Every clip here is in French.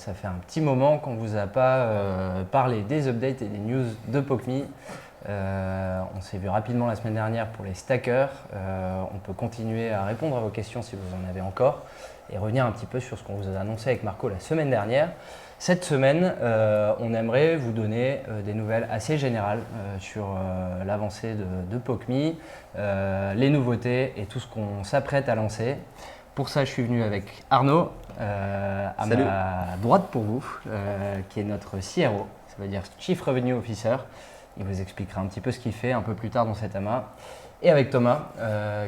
ça fait un petit moment qu'on ne vous a pas parlé des updates et des news de POCMI. On s'est vu rapidement la semaine dernière pour les stackers. On peut continuer à répondre à vos questions si vous en avez encore et revenir un petit peu sur ce qu'on vous a annoncé avec Marco la semaine dernière. Cette semaine, on aimerait vous donner des nouvelles assez générales sur l'avancée de POCMI, les nouveautés et tout ce qu'on s'apprête à lancer. Pour ça, je suis venu avec Arnaud, à Salut. ma droite pour vous, qui est notre CRO, ça veut dire Chief Revenue Officer. Il vous expliquera un petit peu ce qu'il fait un peu plus tard dans cet amas. Et avec Thomas,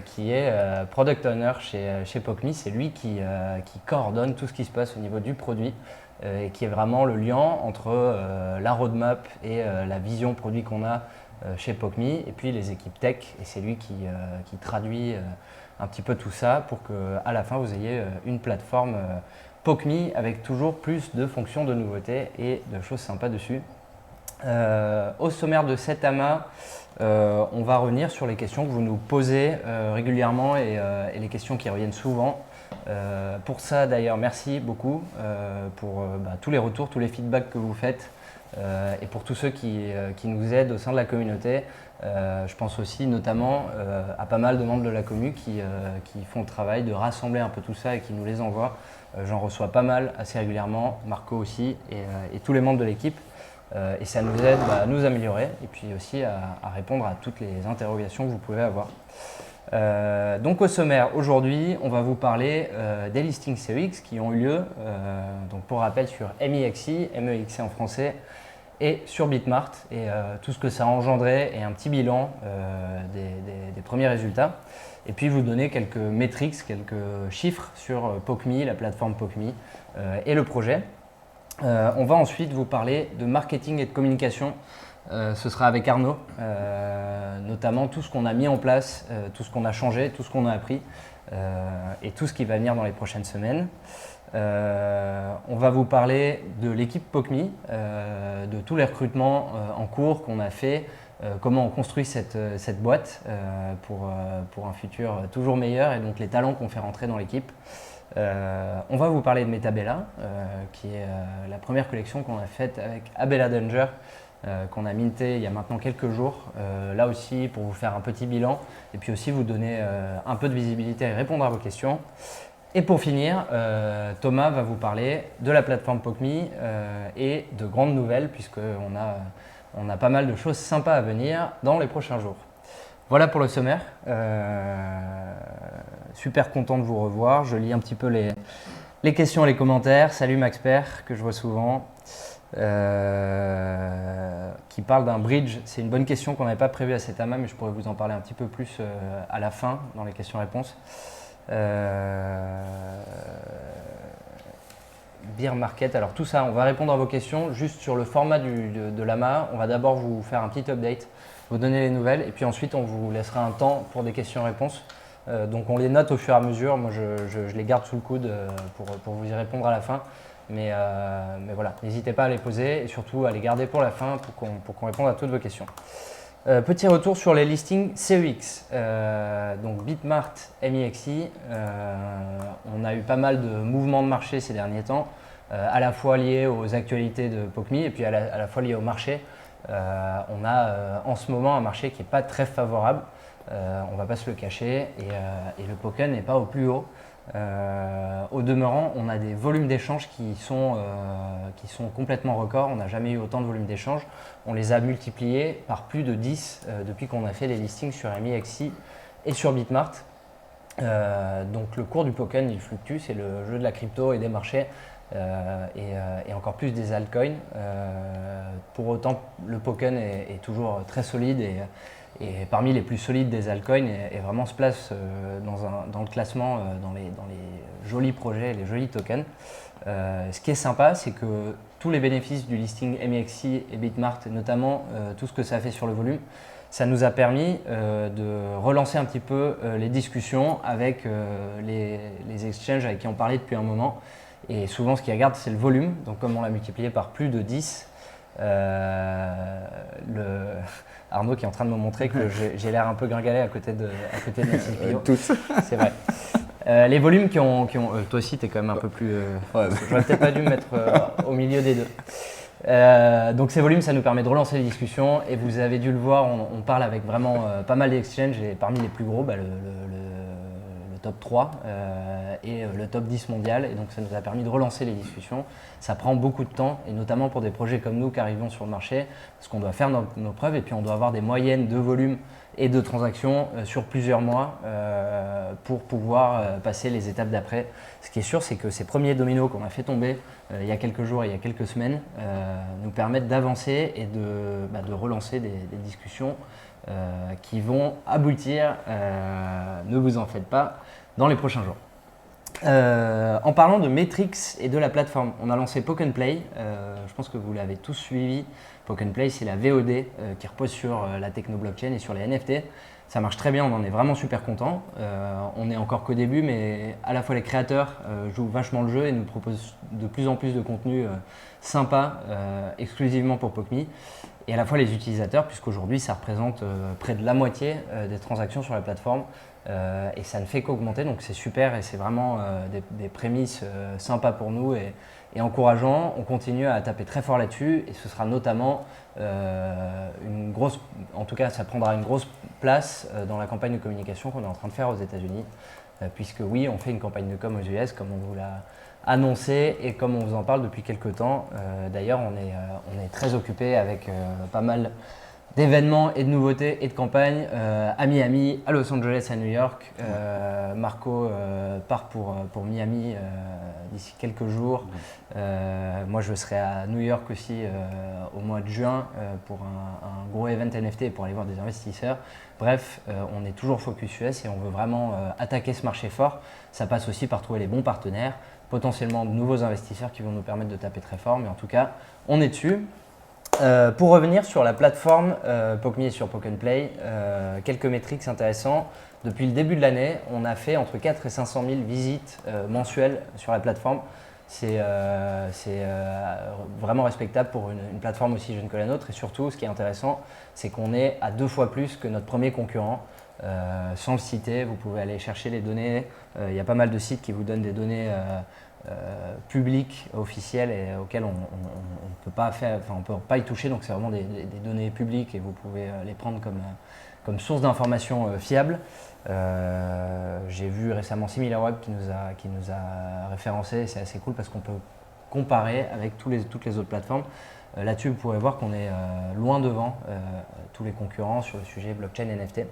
qui est Product Owner chez POCMI. C'est lui qui coordonne tout ce qui se passe au niveau du produit et qui est vraiment le lien entre la roadmap et la vision produit qu'on a chez POCMI et puis les équipes tech. Et c'est lui qui traduit un petit peu tout ça pour qu'à la fin vous ayez une plateforme POCMI avec toujours plus de fonctions, de nouveautés et de choses sympas dessus. Au sommaire de cet amas, on va revenir sur les questions que vous nous posez régulièrement et les questions qui reviennent souvent. Pour ça d'ailleurs, merci beaucoup pour tous les retours, tous les feedbacks que vous faites et pour tous ceux qui nous aident au sein de la communauté. Je pense aussi notamment à pas mal de membres de la commu qui font le travail de rassembler un peu tout ça et qui nous les envoient. J'en reçois pas mal assez régulièrement, Marco aussi et tous les membres de l'équipe. Et ça nous aide à nous améliorer et puis aussi à répondre à toutes les interrogations que vous pouvez avoir. Donc au sommaire, aujourd'hui, on va vous parler des listings CEX qui ont eu lieu, donc pour rappel sur MEXC en français, et sur Bitmart et tout ce que ça a engendré et un petit bilan des premiers résultats. Et puis vous donner quelques métriques, quelques chiffres sur POCMI, la plateforme POCMI et le projet. On va ensuite vous parler de marketing et de communication. Ce sera avec Arnaud, notamment tout ce qu'on a mis en place, tout ce qu'on a changé, tout ce qu'on a appris et tout ce qui va venir dans les prochaines semaines. On va vous parler de l'équipe POCMI, de tous les recrutements en cours qu'on a fait, comment on construit cette boîte pour un futur toujours meilleur et donc les talents qu'on fait rentrer dans l'équipe. On va vous parler de Metabella, qui est la première collection qu'on a faite avec Abella Danger, qu'on a minté il y a maintenant quelques jours. Là aussi pour vous faire un petit bilan et puis aussi vous donner un peu de visibilité et répondre à vos questions. Et pour finir, Thomas va vous parler de la plateforme POCMI et de grandes nouvelles puisqu'on a pas mal de choses sympas à venir dans les prochains jours. Voilà pour le sommaire. Super content de vous revoir. Je lis un petit peu les questions et les commentaires. Salut Maxpert, que je vois souvent, qui parle d'un bridge. C'est une bonne question qu'on n'avait pas prévue à cet amas, mais je pourrais vous en parler un petit peu plus à la fin dans les questions-réponses. Beer Market, alors tout ça, on va répondre à vos questions juste sur le format de l'AMA. On va d'abord vous faire un petit update, vous donner les nouvelles et puis ensuite on vous laissera un temps pour des questions-réponses. Donc on les note au fur et à mesure, moi je les garde sous le coude pour vous y répondre à la fin. Mais voilà, n'hésitez pas à les poser et surtout à les garder pour la fin pour qu'on réponde à toutes vos questions. Petit retour sur les listings CEX, donc Bitmart, MEXC, on a eu pas mal de mouvements de marché ces derniers temps, à la fois liés aux actualités de POCMI et puis à la fois liés au marché. On a en ce moment un marché qui n'est pas très favorable, on ne va pas se le cacher, et le Poken n'est pas au plus haut. Au demeurant, on a des volumes d'échanges qui sont complètement records. On n'a jamais eu autant de volumes d'échanges. On les a multipliés par plus de 10 depuis qu'on a fait les listings sur MEXC et sur Bitmart. Donc le cours du Poken il fluctue, c'est le jeu de la crypto et des marchés et encore plus des altcoins. Pour autant, le Poken est toujours très solide et parmi les plus solides des altcoins et vraiment se place dans le classement, dans les jolis projets et les jolis tokens. Ce qui est sympa, c'est que tous les bénéfices du listing MEXC et Bitmart, notamment tout ce que ça a fait sur le volume, ça nous a permis de relancer un petit peu les discussions avec les exchanges avec qui on parlait depuis un moment. Et souvent, ce qui regarde, c'est le volume. Donc, comme on l'a multiplié par plus de 10, Arnaud qui est en train de me montrer que j'ai l'air un peu gringalet à côté de la CPO. Tous. C'est vrai. Les volumes toi aussi, tu es quand même un peu plus. Ouais. J'aurais peut-être pas dû me mettre au milieu des deux. Donc ces volumes, ça nous permet de relancer les discussions et vous avez dû le voir, on parle avec vraiment pas mal d'exchanges et parmi les plus gros, le top 3 et le top 10 mondial et donc ça nous a permis de relancer les discussions. Ça prend beaucoup de temps et notamment pour des projets comme nous qui arrivons sur le marché parce qu'on doit faire nos preuves et puis on doit avoir des moyennes de volume et de transactions sur plusieurs mois pour pouvoir passer les étapes d'après. Ce qui est sûr, c'est que ces premiers dominos qu'on a fait tomber il y a quelques jours et il y a quelques semaines nous permettent d'avancer et de relancer des discussions qui vont aboutir, ne vous en faites pas, dans les prochains jours. En parlant de metrics et de la plateforme, on a lancé Poke and Play. Je pense que vous l'avez tous suivi. Poke and Play, c'est la VOD qui repose sur la techno blockchain et sur les NFT. Ça marche très bien, on en est vraiment super content. On est encore qu'au début, mais à la fois les créateurs jouent vachement le jeu et nous proposent de plus en plus de contenu sympa exclusivement pour PokeMe. Et à la fois les utilisateurs, puisqu'aujourd'hui ça représente près de la moitié des transactions sur la plateforme. Et ça ne fait qu'augmenter, donc c'est super et c'est vraiment des prémices sympas pour nous et encourageants. On continue à taper très fort là-dessus et ce sera notamment une grosse, en tout cas ça prendra une grosse place dans la campagne de communication qu'on est en train de faire aux États-Unis, puisque oui, on fait une campagne de com aux US comme on vous l'a annoncé et comme on vous en parle depuis quelques temps. D'ailleurs, on est très occupé avec pas mal d'événements et de nouveautés et de campagnes à Miami, à Los Angeles, à New York. Marco part pour Miami d'ici quelques jours. Moi, je serai à New York aussi au mois de juin pour un gros event NFT et pour aller voir des investisseurs. Bref, on est toujours focus US et on veut vraiment attaquer ce marché fort. Ça passe aussi par trouver les bons partenaires, potentiellement de nouveaux investisseurs qui vont nous permettre de taper très fort. Mais en tout cas, on est dessus. Pour revenir sur la plateforme PokeMe et sur Poke and Play, quelques métriques intéressants. Depuis le début de l'année, on a fait entre 4 et 500 000 visites mensuelles sur la plateforme. C'est vraiment respectable pour une plateforme aussi jeune que la nôtre. Et surtout, ce qui est intéressant, c'est qu'on est à 2 fois plus que notre premier concurrent. Sans le citer, vous pouvez aller chercher les données. Il y a pas mal de sites qui vous donnent des données publiques, officielles et auxquelles on ne peut pas faire, enfin on peut pas y toucher. Donc c'est vraiment des données publiques et vous pouvez les prendre comme source d'information fiable. J'ai vu récemment SimilarWeb qui nous a référencé. C'est assez cool parce qu'on peut comparer avec toutes les autres plateformes. Là-dessus, vous pourrez voir qu'on est loin devant tous les concurrents sur le sujet blockchain NFT.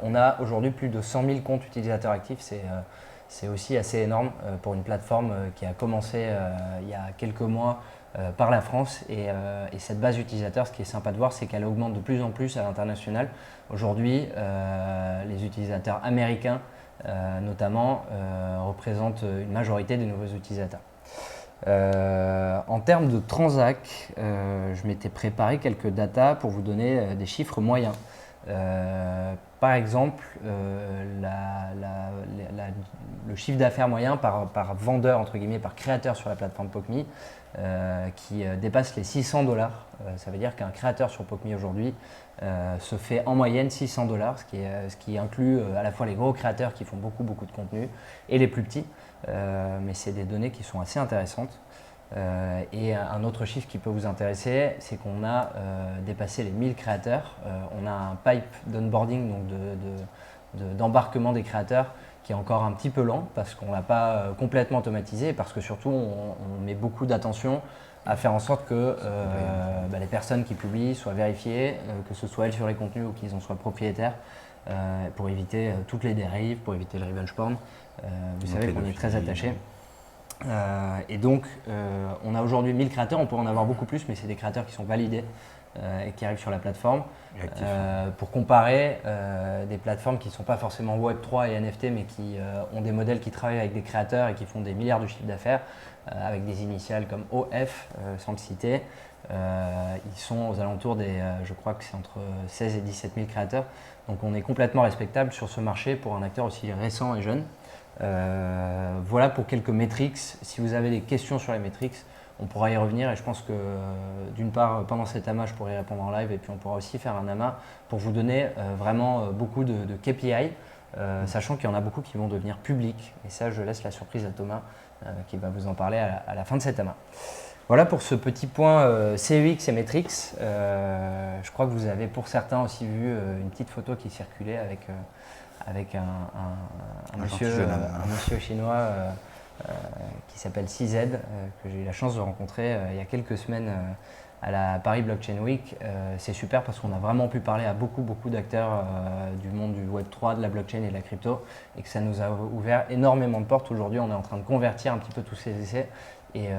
On a aujourd'hui plus de 100 000 comptes utilisateurs actifs. C'est aussi assez énorme pour une plateforme qui a commencé il y a quelques mois par la France. Et cette base d'utilisateurs, ce qui est sympa de voir, c'est qu'elle augmente de plus en plus à l'international. Aujourd'hui, les utilisateurs américains, notamment, représentent une majorité des nouveaux utilisateurs. En termes de transac, je m'étais préparé quelques datas pour vous donner des chiffres moyens. Par exemple, le chiffre d'affaires moyen par vendeur, entre guillemets, par créateur sur la plateforme PokeMe, qui dépasse les 600 $. Ça veut dire qu'un créateur sur PokeMe aujourd'hui se fait en moyenne 600 $, ce qui inclut à la fois les gros créateurs qui font beaucoup de contenu et les plus petits. Mais c'est des données qui sont assez intéressantes. Et un autre chiffre qui peut vous intéresser, c'est qu'on a dépassé les 1000 créateurs. On a un pipe d'onboarding, donc d'embarquement des créateurs, qui est encore un petit peu lent parce qu'on ne l'a pas complètement automatisé et parce que surtout on met beaucoup d'attention à faire en sorte que les personnes qui publient soient vérifiées, que ce soit elles sur les contenus ou qu'ils en soient propriétaires, pour éviter toutes les dérives, pour éviter le revenge porn. Vous savez qu'on est très attaché. Et donc, on a aujourd'hui 1000 créateurs, on pourrait en avoir beaucoup plus, mais c'est des créateurs qui sont validés et qui arrivent sur la plateforme. Pour comparer des plateformes qui ne sont pas forcément Web3 et NFT, mais qui ont des modèles qui travaillent avec des créateurs et qui font des milliards de chiffres d'affaires, avec des initiales comme OF, sans le citer. Ils sont aux alentours je crois que c'est entre 16 et 17 000 créateurs. Donc on est complètement respectable sur ce marché pour un acteur aussi récent et jeune. Voilà pour quelques métriques. Si vous avez des questions sur les métriques, on pourra y revenir et je pense que d'une part pendant cet AMA je pourrai y répondre en live et puis on pourra aussi faire un AMA pour vous donner vraiment beaucoup de KPI sachant qu'il y en a beaucoup qui vont devenir publics. Et ça, je laisse la surprise à Thomas, qui va vous en parler à la fin de cet amas. Voilà pour ce petit point CEX et Metrix. Je crois que vous avez pour certains aussi vu une petite photo qui circulait avec un monsieur chinois qui s'appelle CZ, que j'ai eu la chance de rencontrer il y a quelques semaines à la Paris Blockchain Week. C'est super parce qu'on a vraiment pu parler à beaucoup d'acteurs du monde du Web3, de la blockchain et de la crypto, et que ça nous a ouvert énormément de portes. Aujourd'hui, on est en train de convertir un petit peu tous ces essais et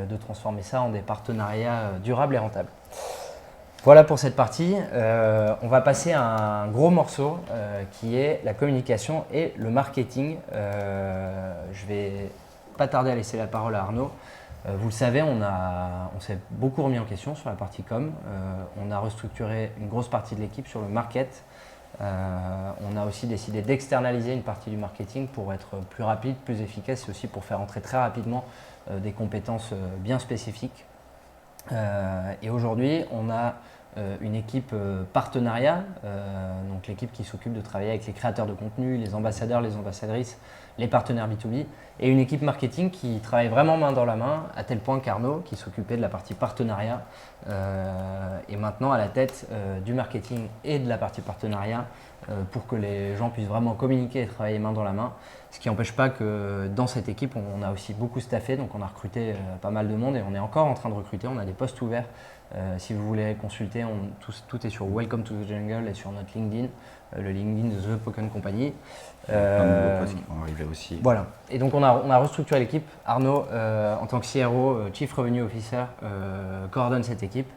de transformer ça en des partenariats durables et rentables. Voilà pour cette partie. On va passer à un gros morceau qui est la communication et le marketing. Je vais pas tarder à laisser la parole à Arnaud. Vous le savez, on s'est beaucoup remis en question sur la partie com. On a restructuré une grosse partie de l'équipe sur le market. On a aussi décidé d'externaliser une partie du marketing pour être plus rapide, plus efficace et aussi pour faire entrer très rapidement des compétences bien spécifiques. Et aujourd'hui, on a une équipe partenariat, donc l'équipe qui s'occupe de travailler avec les créateurs de contenu, les ambassadeurs, les ambassadrices, les partenaires B2B, et une équipe marketing qui travaille vraiment main dans la main, à tel point qu'Arnaud, qui s'occupait de la partie partenariat, est maintenant à la tête du marketing et de la partie partenariat pour que les gens puissent vraiment communiquer et travailler main dans la main. Ce qui n'empêche pas que dans cette équipe, on a aussi beaucoup staffé, donc on a recruté pas mal de monde et on est encore en train de recruter, on a des postes ouverts. Si vous voulez consulter, tout est sur Welcome to the Jungle et sur notre LinkedIn, le LinkedIn de The Pokémon Company. Un nouveau poste qui vont arriver aussi. Voilà. Et donc on a restructuré l'équipe. Arnaud, en tant que CRO, Chief Revenue Officer, coordonne cette équipe.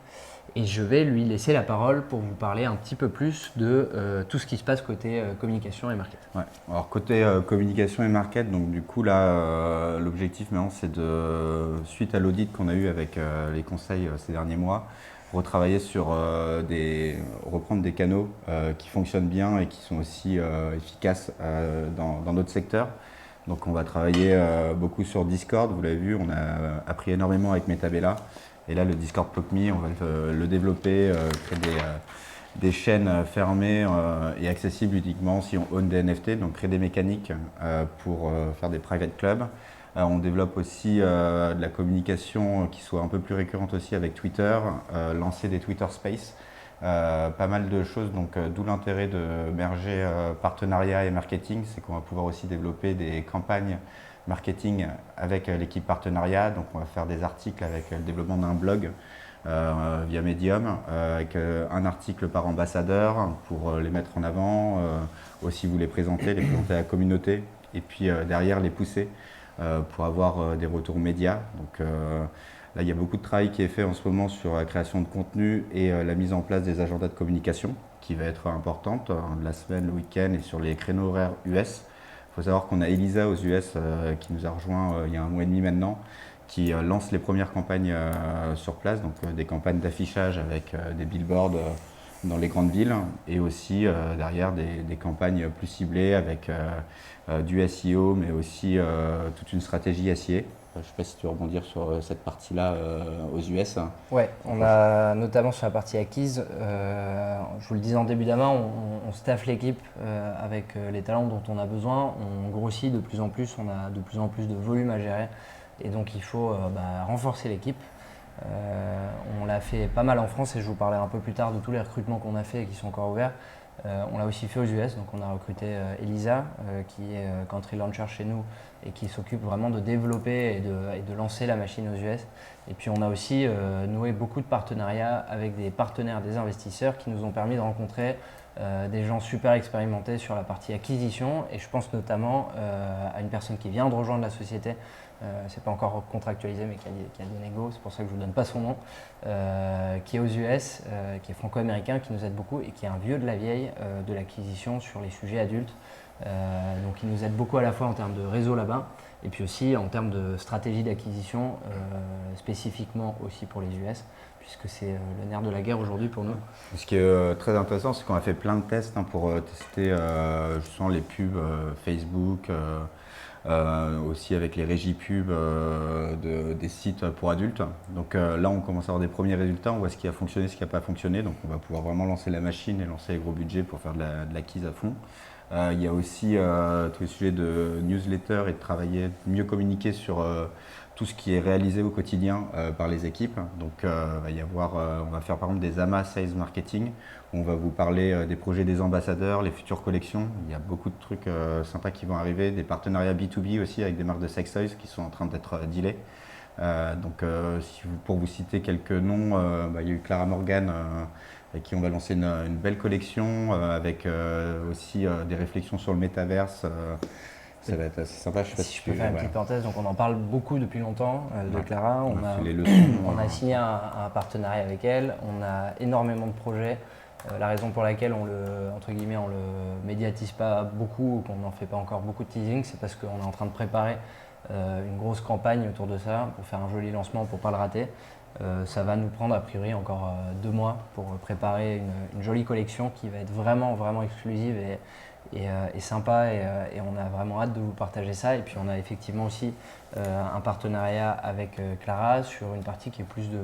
Et je vais lui laisser la parole pour vous parler un petit peu plus de tout ce qui se passe côté communication et market. Ouais. Alors côté communication et market, donc du coup là, l'objectif maintenant c'est suite à l'audit qu'on a eu avec les conseils ces derniers mois, retravailler sur reprendre des canaux qui fonctionnent bien et qui sont aussi efficaces dans notre secteur. Donc on va travailler beaucoup sur Discord, vous l'avez vu, on a appris énormément avec Metabella. Et là, le Discord PopMe, on va le développer, créer des chaînes fermées et accessibles uniquement si on own des NFT, donc créer des mécaniques pour faire des private clubs. On développe aussi de la communication qui soit un peu plus récurrente aussi avec Twitter, lancer des Twitter Space, pas mal de choses, donc d'où l'intérêt de merger partenariat et marketing, c'est qu'on va pouvoir aussi développer des campagnes marketing avec l'équipe partenariat. Donc on va faire des articles avec le développement d'un blog via Medium, avec un article par ambassadeur pour les mettre en avant, aussi vous les présenter à la communauté et puis derrière les pousser pour avoir des retours médias. Donc là il y a beaucoup de travail qui est fait en ce moment sur la création de contenu et la mise en place des agendas de communication qui va être importante la semaine, le week-end et sur les créneaux horaires US. Il faut savoir qu'on a Elisa aux US qui nous a rejoint il y a 1 mois et demi maintenant, qui lance les premières campagnes sur place, donc des campagnes d'affichage avec des billboards dans les grandes villes et aussi derrière des campagnes plus ciblées avec du SEO mais aussi toute une stratégie SIA. Je ne sais pas si tu veux rebondir sur cette partie-là aux US. Ouais, on a notamment sur la partie acquise, je vous le disais en début d'amas, on staffe l'équipe avec les talents dont on a besoin, on grossit de plus en plus, on a de plus en plus de volume à gérer et donc il faut renforcer l'équipe. On l'a fait pas mal en France et je vous parlerai un peu plus tard de tous les recrutements qu'on a fait et qui sont encore ouverts. On l'a aussi fait aux US, donc on a recruté Elisa qui est country launcher chez nous et qui s'occupe vraiment de développer et de lancer la machine aux US. Et puis on a aussi noué beaucoup de partenariats avec des partenaires, des investisseurs qui nous ont permis de rencontrer des gens super expérimentés sur la partie acquisition et je pense notamment à une personne qui vient de rejoindre la société, c'est pas encore contractualisé mais qui a donné go, c'est pour ça que je vous donne pas son nom, qui est aux US, qui est franco-américain, qui nous aide beaucoup et qui est un vieux de la vieille de l'acquisition sur les sujets adultes. Donc il nous aide beaucoup à la fois en termes de réseau là-bas et puis aussi en termes de stratégie d'acquisition spécifiquement aussi pour les US puisque c'est le nerf de la guerre aujourd'hui pour nous. Ce qui est très intéressant, c'est qu'on a fait plein de tests pour tester justement les pubs Facebook, aussi avec les régies pubs des sites pour adultes. Donc là, on commence à avoir des premiers résultats, on voit ce qui a fonctionné, ce qui n'a pas fonctionné. Donc on va pouvoir vraiment lancer la machine et lancer les gros budgets pour faire de l'acquise à fond. Il y a aussi tous les sujets de newsletter et de travailler, de mieux communiquer sur tout ce qui est réalisé au quotidien par les équipes. Donc va y avoir, on va faire par exemple des AMA Sales Marketing, où on va vous parler des projets des ambassadeurs, les futures collections. Il y a beaucoup de trucs sympas qui vont arriver, des partenariats B2B aussi avec des marques de sex toys qui sont en train d'être dealés. Pour vous citer quelques noms, il y a eu Clara Morgan avec qui on va lancer une belle collection avec aussi des réflexions sur le métaverse. Ça va être assez sympa. Je sais pas Si je peux faire une petite parenthèse, donc on en parle beaucoup depuis longtemps de Clara. On a fait les leçons, on a signé un partenariat avec elle, on a énormément de projets. La raison pour laquelle on le médiatise pas beaucoup ou qu'on n'en fait pas encore beaucoup de teasing, c'est parce qu'on est en train de préparer une grosse campagne autour de ça pour faire un joli lancement pour pas le rater. Ça va nous prendre a priori encore 2 mois pour préparer une jolie collection qui va être vraiment, vraiment exclusive et sympa et on a vraiment hâte de vous partager ça. Et puis on a effectivement aussi un partenariat avec Clara sur une partie qui est plus de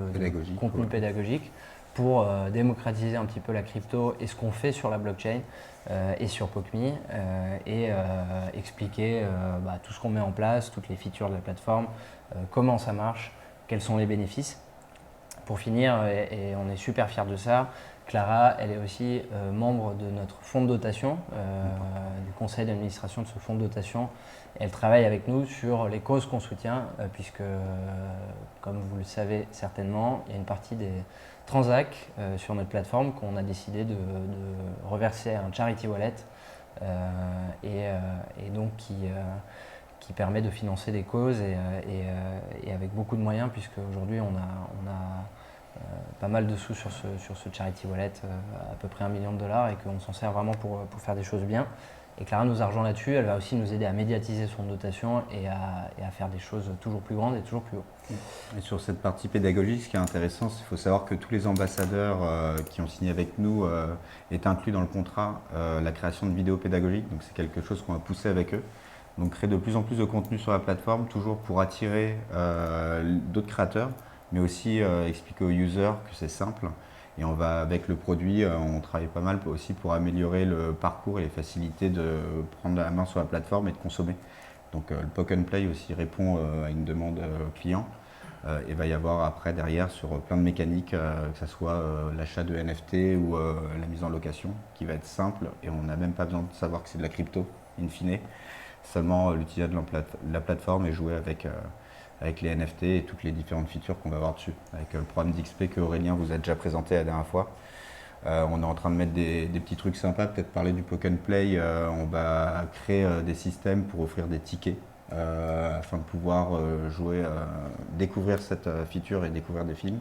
contenu pédagogique pour démocratiser un petit peu la crypto et ce qu'on fait sur la blockchain et sur POCMI et expliquer tout ce qu'on met en place, toutes les features de la plateforme, comment ça marche, quels sont les bénéfices. Pour finir, et on est super fiers de ça, Clara, elle est aussi membre de notre fonds de dotation, du conseil d'administration de ce fonds de dotation. Elle travaille avec nous sur les causes qu'on soutient, puisque, comme vous le savez certainement, il y a une partie des transacts sur notre plateforme qu'on a décidé de reverser à un charity wallet, et donc qui permet de financer des causes et avec beaucoup de moyens, puisque aujourd'hui on a pas mal de sous sur ce charity wallet, à peu près $1 million, et qu'on s'en sert vraiment pour faire des choses bien. Et Clara nous a rejoint là-dessus, elle va aussi nous aider à médiatiser son dotation et à faire des choses toujours plus grandes et toujours plus haut. Et sur cette partie pédagogique, ce qui est intéressant, c'est qu'il faut savoir que tous les ambassadeurs qui ont signé avec nous est inclus dans le contrat la création de vidéos pédagogiques, donc c'est quelque chose qu'on va pousser avec eux. Donc créer de plus en plus de contenu sur la plateforme, toujours pour attirer d'autres créateurs, mais aussi expliquer aux users que c'est simple. Et on va, avec le produit, on travaille pas mal aussi pour améliorer le parcours et les facilités de prendre la main sur la plateforme et de consommer. Donc le Poke and Play aussi répond à une demande client. Et va y avoir après derrière sur plein de mécaniques, que ce soit l'achat de NFT ou la mise en location, qui va être simple et on n'a même pas besoin de savoir que c'est de la crypto, in fine. Seulement l'utilisation de la plateforme et jouer avec les NFT et toutes les différentes features qu'on va avoir dessus. Avec le programme d'XP que Aurélien vous a déjà présenté la dernière fois. On est en train de mettre des petits trucs sympas, peut-être parler du Poke and Play. On va créer des systèmes pour offrir des tickets afin de pouvoir découvrir cette feature et découvrir des films.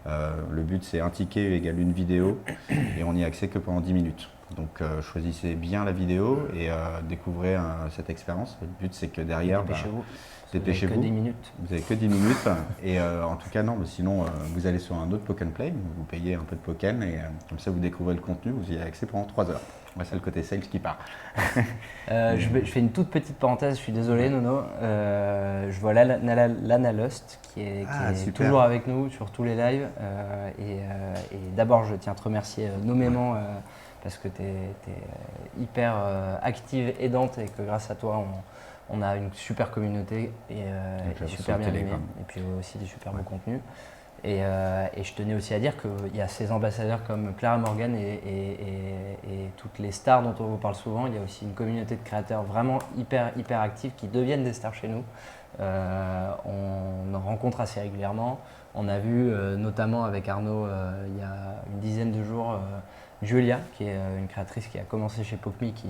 Le but c'est un ticket égale une vidéo et on n'y a accès que pendant 10 minutes. Donc choisissez bien la vidéo et découvrez cette expérience. Le but c'est que derrière, dépêchez-vous. Vous n'avez que 10 minutes. Et en tout cas, non, mais sinon, vous allez sur un autre Poke and Play, vous payez un peu de Poken et comme ça, vous découvrez le contenu, vous y avez accès pendant 3 heures. Moi, c'est le côté sales qui part. Je fais une toute petite parenthèse, je suis désolé, Nono. Je vois Lana Lust qui est toujours avec nous sur tous les lives. Et d'abord, je tiens à te remercier nommément parce que tu es hyper active, aidante et que grâce à toi, on a une super communauté et super bien aimée, et puis aussi des super beaux contenus. Et je tenais aussi à dire qu'il y a ces ambassadeurs comme Clara Morgan et toutes les stars dont on vous parle souvent. Il y a aussi une communauté de créateurs vraiment hyper actifs qui deviennent des stars chez nous. On en rencontre assez régulièrement. On a vu notamment avec Arnaud il y a une dizaine de jours Julia, qui est une créatrice qui a commencé chez POCMI, qui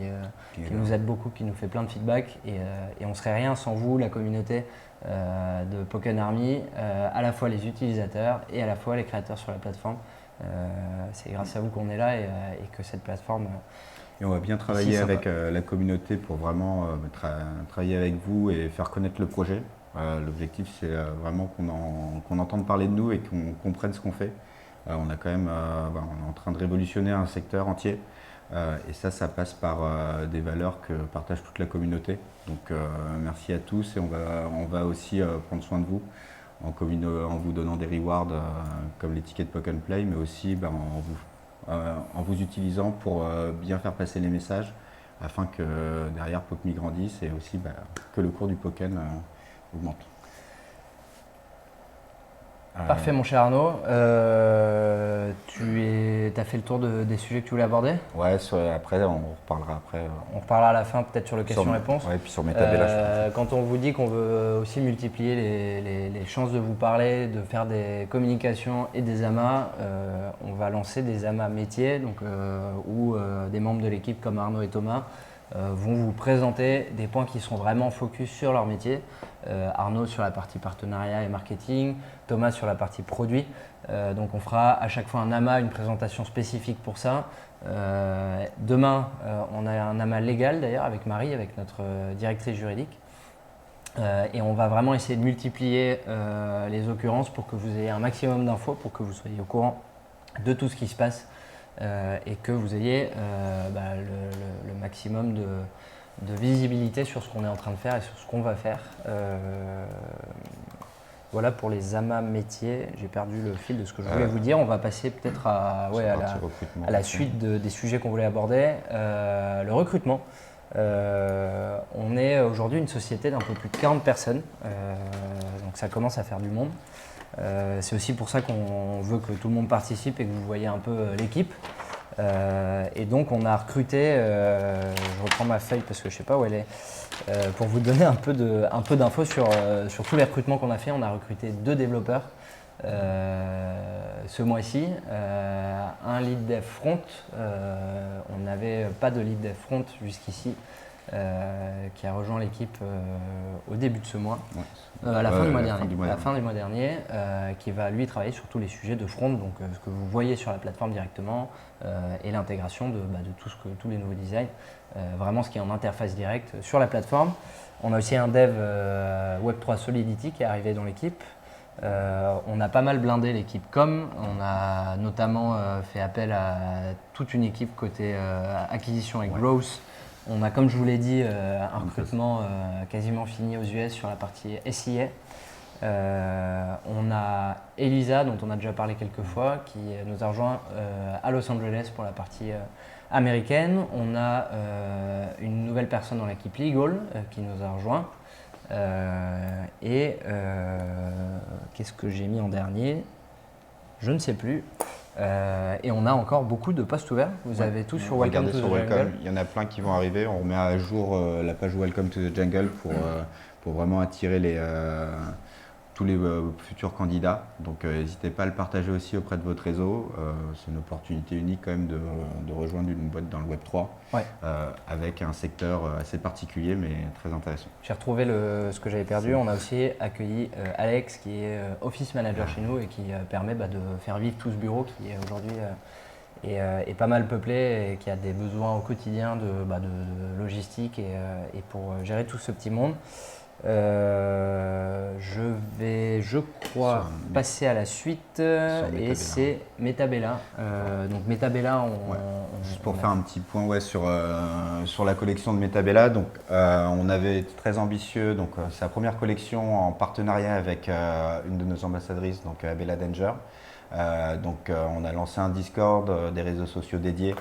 nous aide beaucoup, qui nous fait plein de feedback. Et on serait rien sans vous, la communauté de Poken Army, à la fois les utilisateurs et à la fois les créateurs sur la plateforme. C'est grâce à vous qu'on est là et que cette plateforme... Et on va bien travailler avec la communauté pour vraiment travailler avec vous et faire connaître le projet. L'objectif, c'est vraiment qu'on entende parler de nous et qu'on comprenne ce qu'on fait. On est en train de révolutionner un secteur entier et ça passe par des valeurs que partage toute la communauté. Donc merci à tous et on va aussi prendre soin de vous en vous donnant des rewards comme les tickets de Poke and Play, mais aussi en vous utilisant pour bien faire passer les messages afin que derrière POCMI grandisse et aussi que le cours du Pokken augmente. Parfait mon cher Arnaud. Tu as fait le tour des sujets que tu voulais aborder? Ouais, après on reparlera après. On reparlera à la fin peut-être sur le question-réponse. Ouais, puis sur Metabella, je pense. Quand on vous dit qu'on veut aussi multiplier les chances de vous parler, de faire des communications et des amas, on va lancer des amas métiers où des membres de l'équipe comme Arnaud et Thomas vont vous présenter des points qui sont vraiment focus sur leur métier. Arnaud sur la partie partenariat et marketing, Thomas sur la partie produit. Donc on fera à chaque fois un amas, une présentation spécifique pour ça. Demain, on a un amas légal d'ailleurs avec Marie, avec notre directrice juridique. Et on va vraiment essayer de multiplier les occurrences pour que vous ayez un maximum d'infos, pour que vous soyez au courant de tout ce qui se passe et que vous ayez le maximum de visibilité sur ce qu'on est en train de faire et sur ce qu'on va faire. Voilà pour les amas métiers. J'ai perdu le fil de ce que je voulais vous dire. On va passer peut-être à la suite des sujets qu'on voulait aborder. Le recrutement. On est aujourd'hui une société d'un peu plus de 40 personnes. Donc ça commence à faire du monde. C'est aussi pour ça qu'on veut que tout le monde participe et que vous voyez un peu l'équipe. Et donc on a recruté, je reprends ma feuille parce que je ne sais pas où elle est, pour vous donner un peu d'infos sur tous les recrutements qu'on a fait. On a recruté 2 développeurs ce mois-ci, un lead dev front, on n'avait pas de lead dev front jusqu'ici, qui a rejoint l'équipe au début de ce mois, à la fin du mois dernier, qui va lui travailler sur tous les sujets de front, donc ce que vous voyez sur la plateforme directement et l'intégration de tous les nouveaux designs, vraiment ce qui est en interface directe sur la plateforme. On a aussi un dev Web3 Solidity qui est arrivé dans l'équipe. On a pas mal blindé l'équipe com, on a notamment fait appel à toute une équipe côté acquisition et growth. On a, comme je vous l'ai dit, un recrutement quasiment fini aux US sur la partie SIA. On a Elisa, dont on a déjà parlé quelques fois, qui nous a rejoint à Los Angeles pour la partie américaine. On a une nouvelle personne dans l'équipe Legal qui nous a rejoint. Qu'est-ce que j'ai mis en dernier? Je ne sais plus. Et on a encore beaucoup de postes ouverts. Vous avez tous sur Welcome to the Jungle. Il y en a plein qui vont arriver. On remet à jour la page Welcome to the Jungle pour vraiment attirer tous les futurs candidats. Donc n'hésitez pas à le partager aussi auprès de votre réseau. C'est une opportunité unique quand même de rejoindre une boîte dans le Web3 avec un secteur assez particulier mais très intéressant. J'ai retrouvé ce que j'avais perdu. On a aussi accueilli Alex qui est Office Manager chez nous et qui permet de faire vivre tout ce bureau qui est aujourd'hui est pas mal peuplé et qui a des besoins au quotidien de logistique et pour gérer tout ce petit monde. Je vais, passer à la suite et c'est Metabella. Donc Metabella, juste pour faire un petit point sur la collection de Metabella. Donc on avait été très ambitieux. Donc c'est la première collection en partenariat avec une de nos ambassadrices, donc Bella Danger. On a lancé un Discord, des réseaux sociaux dédiés.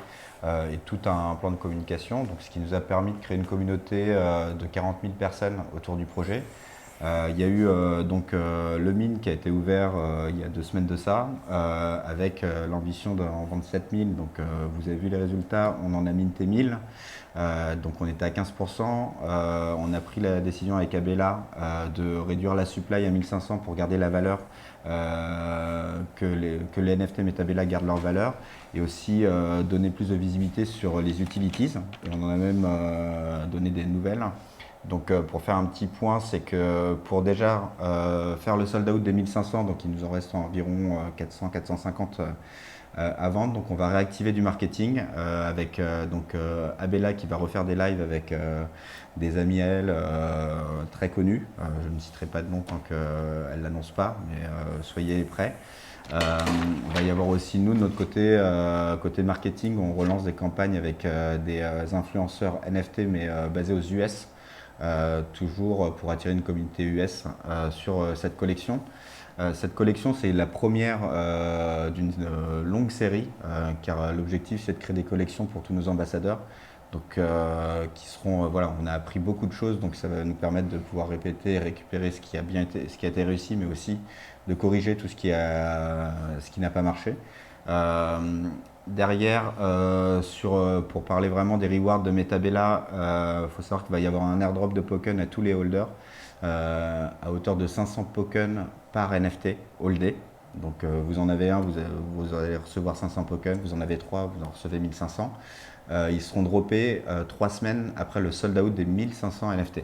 Et tout un plan de communication, donc ce qui nous a permis de créer une communauté de 40 000 personnes autour du projet. Il y a eu le mine qui a été ouvert il y a 2 semaines de ça, avec l'ambition d'en vendre 7 000. Donc vous avez vu les résultats, on en a minté 1000. Donc on était à 15%. On a pris la décision avec Abella de réduire la supply à 1500 pour garder la valeur, que les NFT Metabella gardent leur valeur, et aussi donner plus de visibilité sur les utilities. Et on en a même donné des nouvelles. Donc pour faire un petit point, c'est que pour déjà faire le sold out des 1500, donc il nous en reste environ 400-450 à vendre. Donc on va réactiver du marketing avec Abella qui va refaire des lives avec des amis à elle très connus. Je ne citerai pas de nom tant qu'elle ne l'annonce pas, mais soyez prêts. Il va y avoir aussi nous de notre côté marketing, on relance des campagnes avec des influenceurs NFT mais basés aux US, toujours pour attirer une communauté US sur cette collection. Cette collection, c'est la première d'une longue série, car l'objectif c'est de créer des collections pour tous nos ambassadeurs, Donc, qui seront, voilà, on a appris beaucoup de choses, donc ça va nous permettre de pouvoir répéter et récupérer ce qui a bien été, ce qui a été réussi, mais aussi de corriger tout ce qui n'a pas marché. Derrière, pour parler vraiment des rewards de Metabella, faut savoir qu'il va y avoir un airdrop de Pokken à tous les holders à hauteur de 500 Pokken par NFT holdé. Donc vous en avez un, vous allez recevoir 500 Pokken, vous en avez 3, vous en recevez 1500. Ils seront droppés 3 semaines après le sold out des 1500 NFT.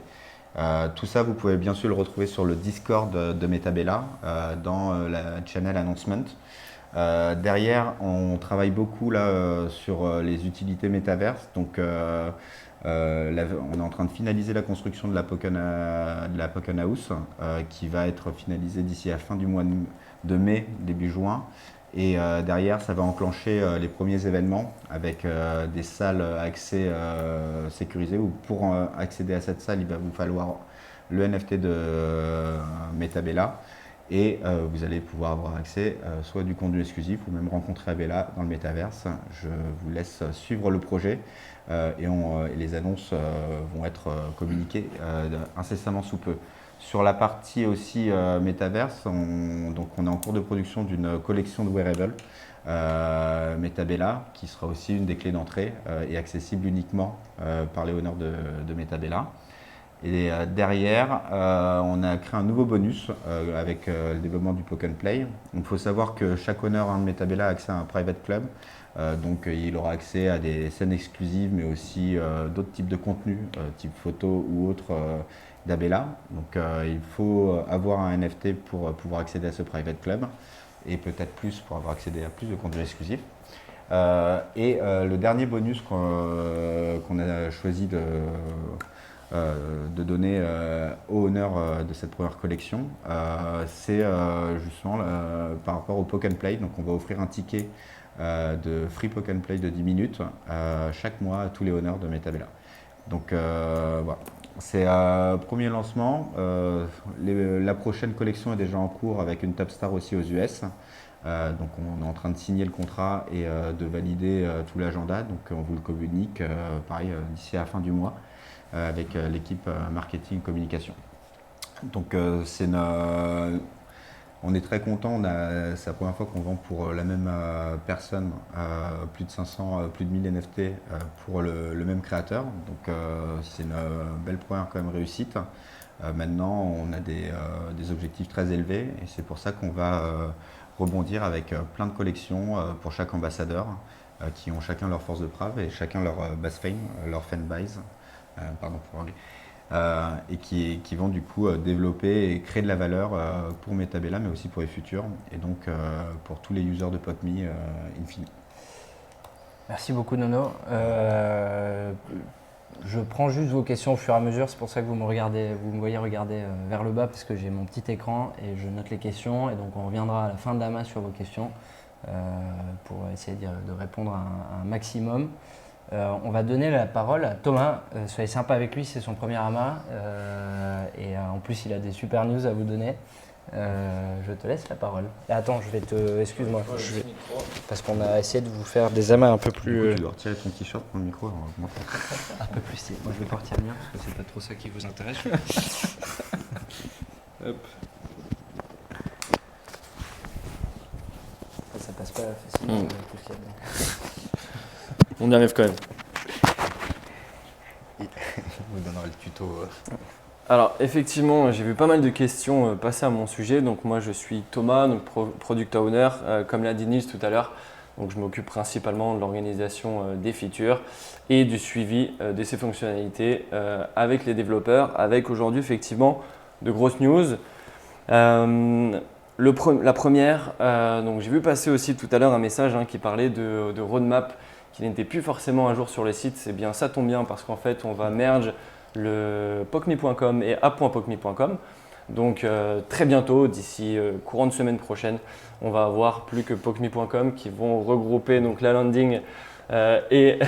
Tout ça, vous pouvez bien sûr le retrouver sur le Discord de Metabella dans la channel announcement. Derrière, on travaille beaucoup là sur les utilités métaverses. Donc, on est en train de finaliser la construction de la Pokken House qui va être finalisée d'ici à la fin du mois de mai, début juin. Et derrière, ça va enclencher les premiers événements avec des salles à accès sécurisées où pour accéder à cette salle, il va vous falloir le NFT de Metabella. Et vous allez pouvoir avoir accès soit du contenu exclusif ou même rencontrer Abella dans le métaverse. Je vous laisse suivre le projet et les annonces vont être communiquées incessamment sous peu. Sur la partie aussi métaverse, donc on est en cours de production d'une collection de wearables Metabella qui sera aussi une des clés d'entrée et accessible uniquement par les honneurs de Metabella. Et derrière, on a créé un nouveau bonus avec le développement du Pokken Play. Il faut savoir que chaque honneur de Metabella a accès à un private club. Donc il aura accès à des scènes exclusives, mais aussi d'autres types de contenus, type photo ou autres d'Abella. Donc il faut avoir un NFT pour pouvoir accéder à ce private club et peut-être plus pour avoir accédé à plus de contenus exclusifs. Le dernier bonus qu'on a choisi de donner au honneur de cette première collection, c'est justement par rapport au Pokken Play. Donc on va offrir un ticket de free Pokken Play de 10 minutes chaque mois à tous les honneurs de Metabella. Donc voilà, c'est un premier lancement. La prochaine collection est déjà en cours avec une top star aussi aux US. Donc on est en train de signer le contrat et de valider tout l'agenda. Donc on vous le communique pareil d'ici à la fin du mois avec l'équipe marketing communication. Donc on est très content, c'est la première fois qu'on vend pour la même personne plus de 500, plus de 1000 NFT pour le même créateur. Donc c'est une belle première quand même réussite. Maintenant on a des objectifs très élevés et c'est pour ça qu'on va rebondir avec plein de collections pour chaque ambassadeur qui ont chacun leur force de frappe et chacun leur base fame, leur fanbase. Pardon pour l'anglais, et qui vont du coup développer et créer de la valeur pour Metabella, mais aussi pour les futurs, et donc pour tous les users de PopMe infini. Merci beaucoup Nono. Je prends juste vos questions au fur et à mesure, c'est pour ça que vous me voyez regarder vers le bas parce que j'ai mon petit écran et je note les questions et donc on reviendra à la fin de la main sur vos questions pour essayer de répondre à un maximum. On va donner la parole à Thomas. Soyez sympa avec lui, c'est son premier amas. Et en plus, il a des super news à vous donner. Je te laisse la parole. Et attends, excuse-moi. Parce qu'on a essayé de vous faire des amas un peu plus. Tu dois retirer ton t-shirt, ton micro, on va augmenter. Un peu plus stylé. Moi, je vais partir le mien parce que c'est pas trop ça qui vous intéresse. Hop. Ça passe pas facilement. Tout ce qu'il y a dedans. On y arrive quand même. Je vous donnerai le tuto. Alors effectivement, j'ai vu pas mal de questions passer à mon sujet. Donc moi je suis Thomas, donc Product Owner, comme l'a dit Nils tout à l'heure. Donc je m'occupe principalement de l'organisation des features et du suivi de ces fonctionnalités avec les développeurs, avec aujourd'hui effectivement de grosses news. La première, donc j'ai vu passer aussi tout à l'heure un message qui parlait de roadmap qui n'était plus forcément un jour sur le site. C'est bien, ça tombe bien parce qu'en fait on va merge le pokme.com et app.pokme.com. Donc très bientôt, d'ici courant de semaine prochaine, on va avoir plus que pokme.com qui vont regrouper donc la landing et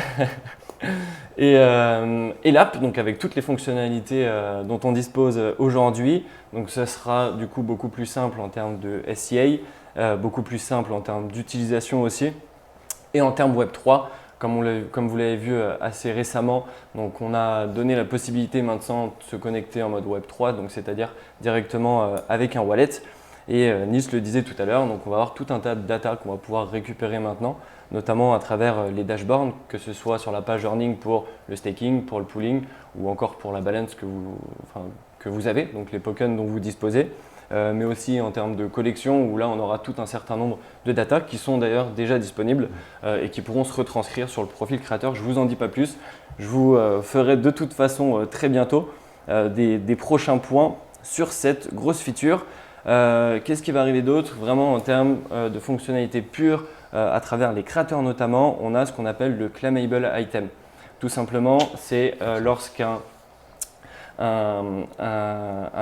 l'app, donc avec toutes les fonctionnalités dont on dispose aujourd'hui. Donc ça sera du coup beaucoup plus simple en termes de SEA, beaucoup plus simple en termes d'utilisation aussi. Et en termes Web3, comme vous l'avez vu assez récemment, donc on a donné la possibilité maintenant de se connecter en mode Web3, donc c'est-à-dire directement avec un wallet. Et Nice le disait tout à l'heure, donc on va avoir tout un tas de data qu'on va pouvoir récupérer maintenant, notamment à travers les dashboards, que ce soit sur la page earning pour le staking, pour le pooling ou encore pour la balance que vous avez, donc les tokens dont vous disposez, mais aussi en termes de collection où là on aura tout un certain nombre de data qui sont d'ailleurs déjà disponibles et qui pourront se retranscrire sur le profil créateur. Je ne vous en dis pas plus, je vous ferai de toute façon très bientôt des prochains points sur cette grosse feature. Qu'est-ce qui va arriver d'autre vraiment en termes de fonctionnalités pures à travers les créateurs notamment, on a ce qu'on appelle le claimable item. Tout simplement, c'est lorsqu'un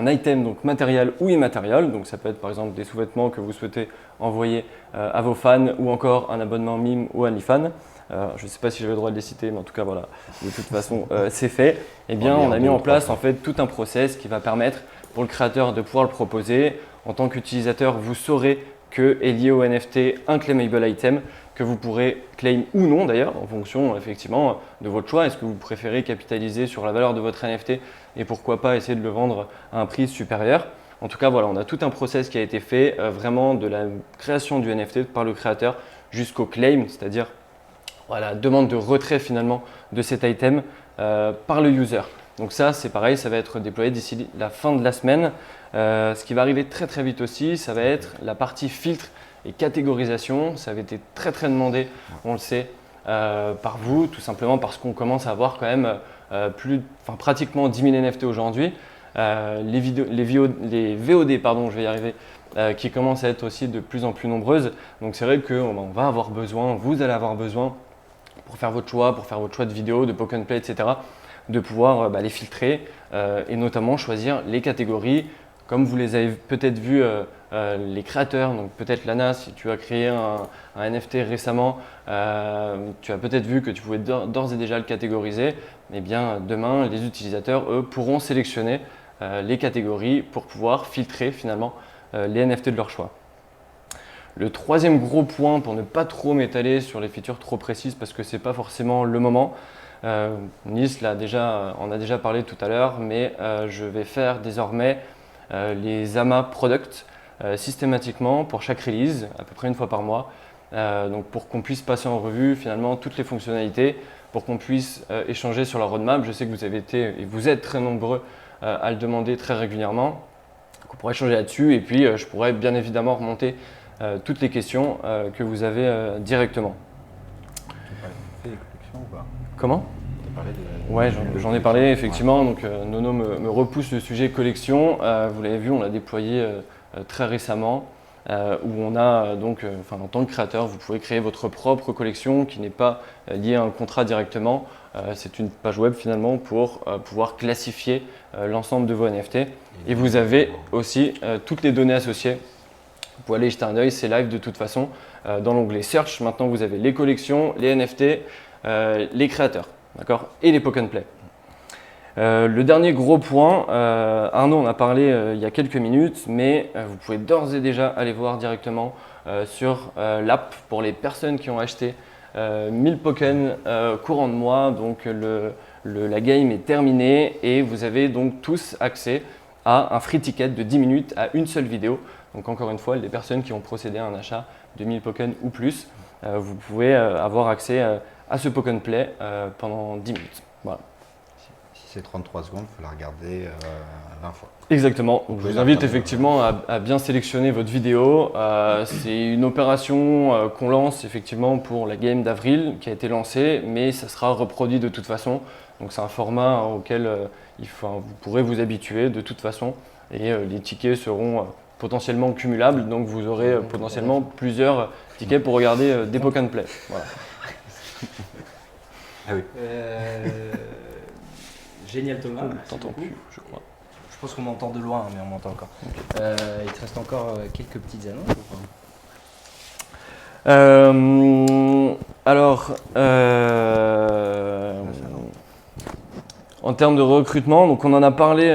item donc matériel ou immatériel, donc ça peut être par exemple des sous-vêtements que vous souhaitez envoyer à vos fans ou encore un abonnement Mime ou OnlyFans. Je ne sais pas si j'avais le droit de les citer, mais en tout cas voilà, de toute façon c'est fait. Eh bien, on a mis en place en fait tout un process qui va permettre pour le créateur de pouvoir le proposer. En tant qu'utilisateur, vous saurez que est lié au NFT un claimable item que vous pourrez claim ou non d'ailleurs en fonction effectivement de votre choix. Est-ce que vous préférez capitaliser sur la valeur de votre NFT et pourquoi pas essayer de le vendre à un prix supérieur. En tout cas, voilà, on a tout un process qui a été fait vraiment de la création du NFT par le créateur jusqu'au claim, c'est-à-dire voilà, demande de retrait finalement de cet item par le user. Donc ça, c'est pareil, ça va être déployé d'ici la fin de la semaine. Ce qui va arriver très très vite aussi, ça va être la partie filtre et catégorisation. Ça avait été très très demandé, on le sait, par vous, tout simplement parce qu'on commence à avoir quand même pratiquement 10 000 NFT aujourd'hui. Les VOD, pardon, je vais y arriver, qui commencent à être aussi de plus en plus nombreuses. Donc c'est vrai qu'on va avoir besoin, vous allez avoir besoin pour faire votre choix de vidéo, de Poke and Play, etc., de pouvoir les filtrer et notamment choisir les catégories. Comme vous les avez peut-être vu, les créateurs, donc peut-être Lana, si tu as créé un NFT récemment, tu as peut-être vu que tu pouvais d'ores et déjà le catégoriser. Eh bien, demain, les utilisateurs, eux, pourront sélectionner les catégories pour pouvoir filtrer finalement les NFT de leur choix. Le troisième gros point, pour ne pas trop m'étaler sur les features trop précises parce que ce n'est pas forcément le moment, Nice on a déjà parlé tout à l'heure, mais je vais faire désormais les AMA Products systématiquement pour chaque release, à peu près une fois par mois, donc pour qu'on puisse passer en revue finalement toutes les fonctionnalités, pour qu'on puisse échanger sur la roadmap. Je sais que vous avez été et vous êtes très nombreux à le demander très régulièrement, donc on pourrait échanger là-dessus et puis je pourrais bien évidemment remonter toutes les questions que vous avez directement. Tu parlais des collections ou pas? Comment? Ouais, j'en ai parlé effectivement. Donc Nono me repousse le sujet collection. Vous l'avez vu, on l'a déployé très récemment, où on a en tant que créateur, vous pouvez créer votre propre collection qui n'est pas liée à un contrat directement. C'est une page web finalement pour pouvoir classifier l'ensemble de vos NFT. Et vous avez aussi toutes les données associées. Vous pouvez aller jeter un œil, c'est live de toute façon. Dans l'onglet Search, maintenant vous avez les collections, les NFT, les créateurs, d'accord, et les Poke and Play. Le dernier gros point, Arnaud en a parlé il y a quelques minutes, mais vous pouvez d'ores et déjà aller voir directement sur l'app pour les personnes qui ont acheté 1000 Poken courant de mois. Donc la game est terminée et vous avez donc tous accès à un free ticket de 10 minutes à une seule vidéo. Donc encore une fois, les personnes qui ont procédé à un achat de 1000 Poken ou plus, vous pouvez avoir accès à ce Poke and Play pendant 10 minutes. Voilà. Si c'est 33 secondes, il faut la regarder 20 fois. Exactement. Donc, je vous invite effectivement à bien sélectionner votre vidéo. C'est une opération qu'on lance effectivement pour la game d'avril qui a été lancée, mais ça sera reproduit de toute façon. Donc c'est un format auquel vous pourrez vous habituer de toute façon et les tickets seront potentiellement cumulables. Donc vous aurez potentiellement plusieurs tickets pour regarder des Poke and Play. Voilà. Ah oui. Génial Thomas. On t'entend plus, je crois. Je pense qu'on m'entend de loin, mais on m'entend encore. Il te reste encore quelques petites annonces ou pas? En termes de recrutement, donc on en a parlé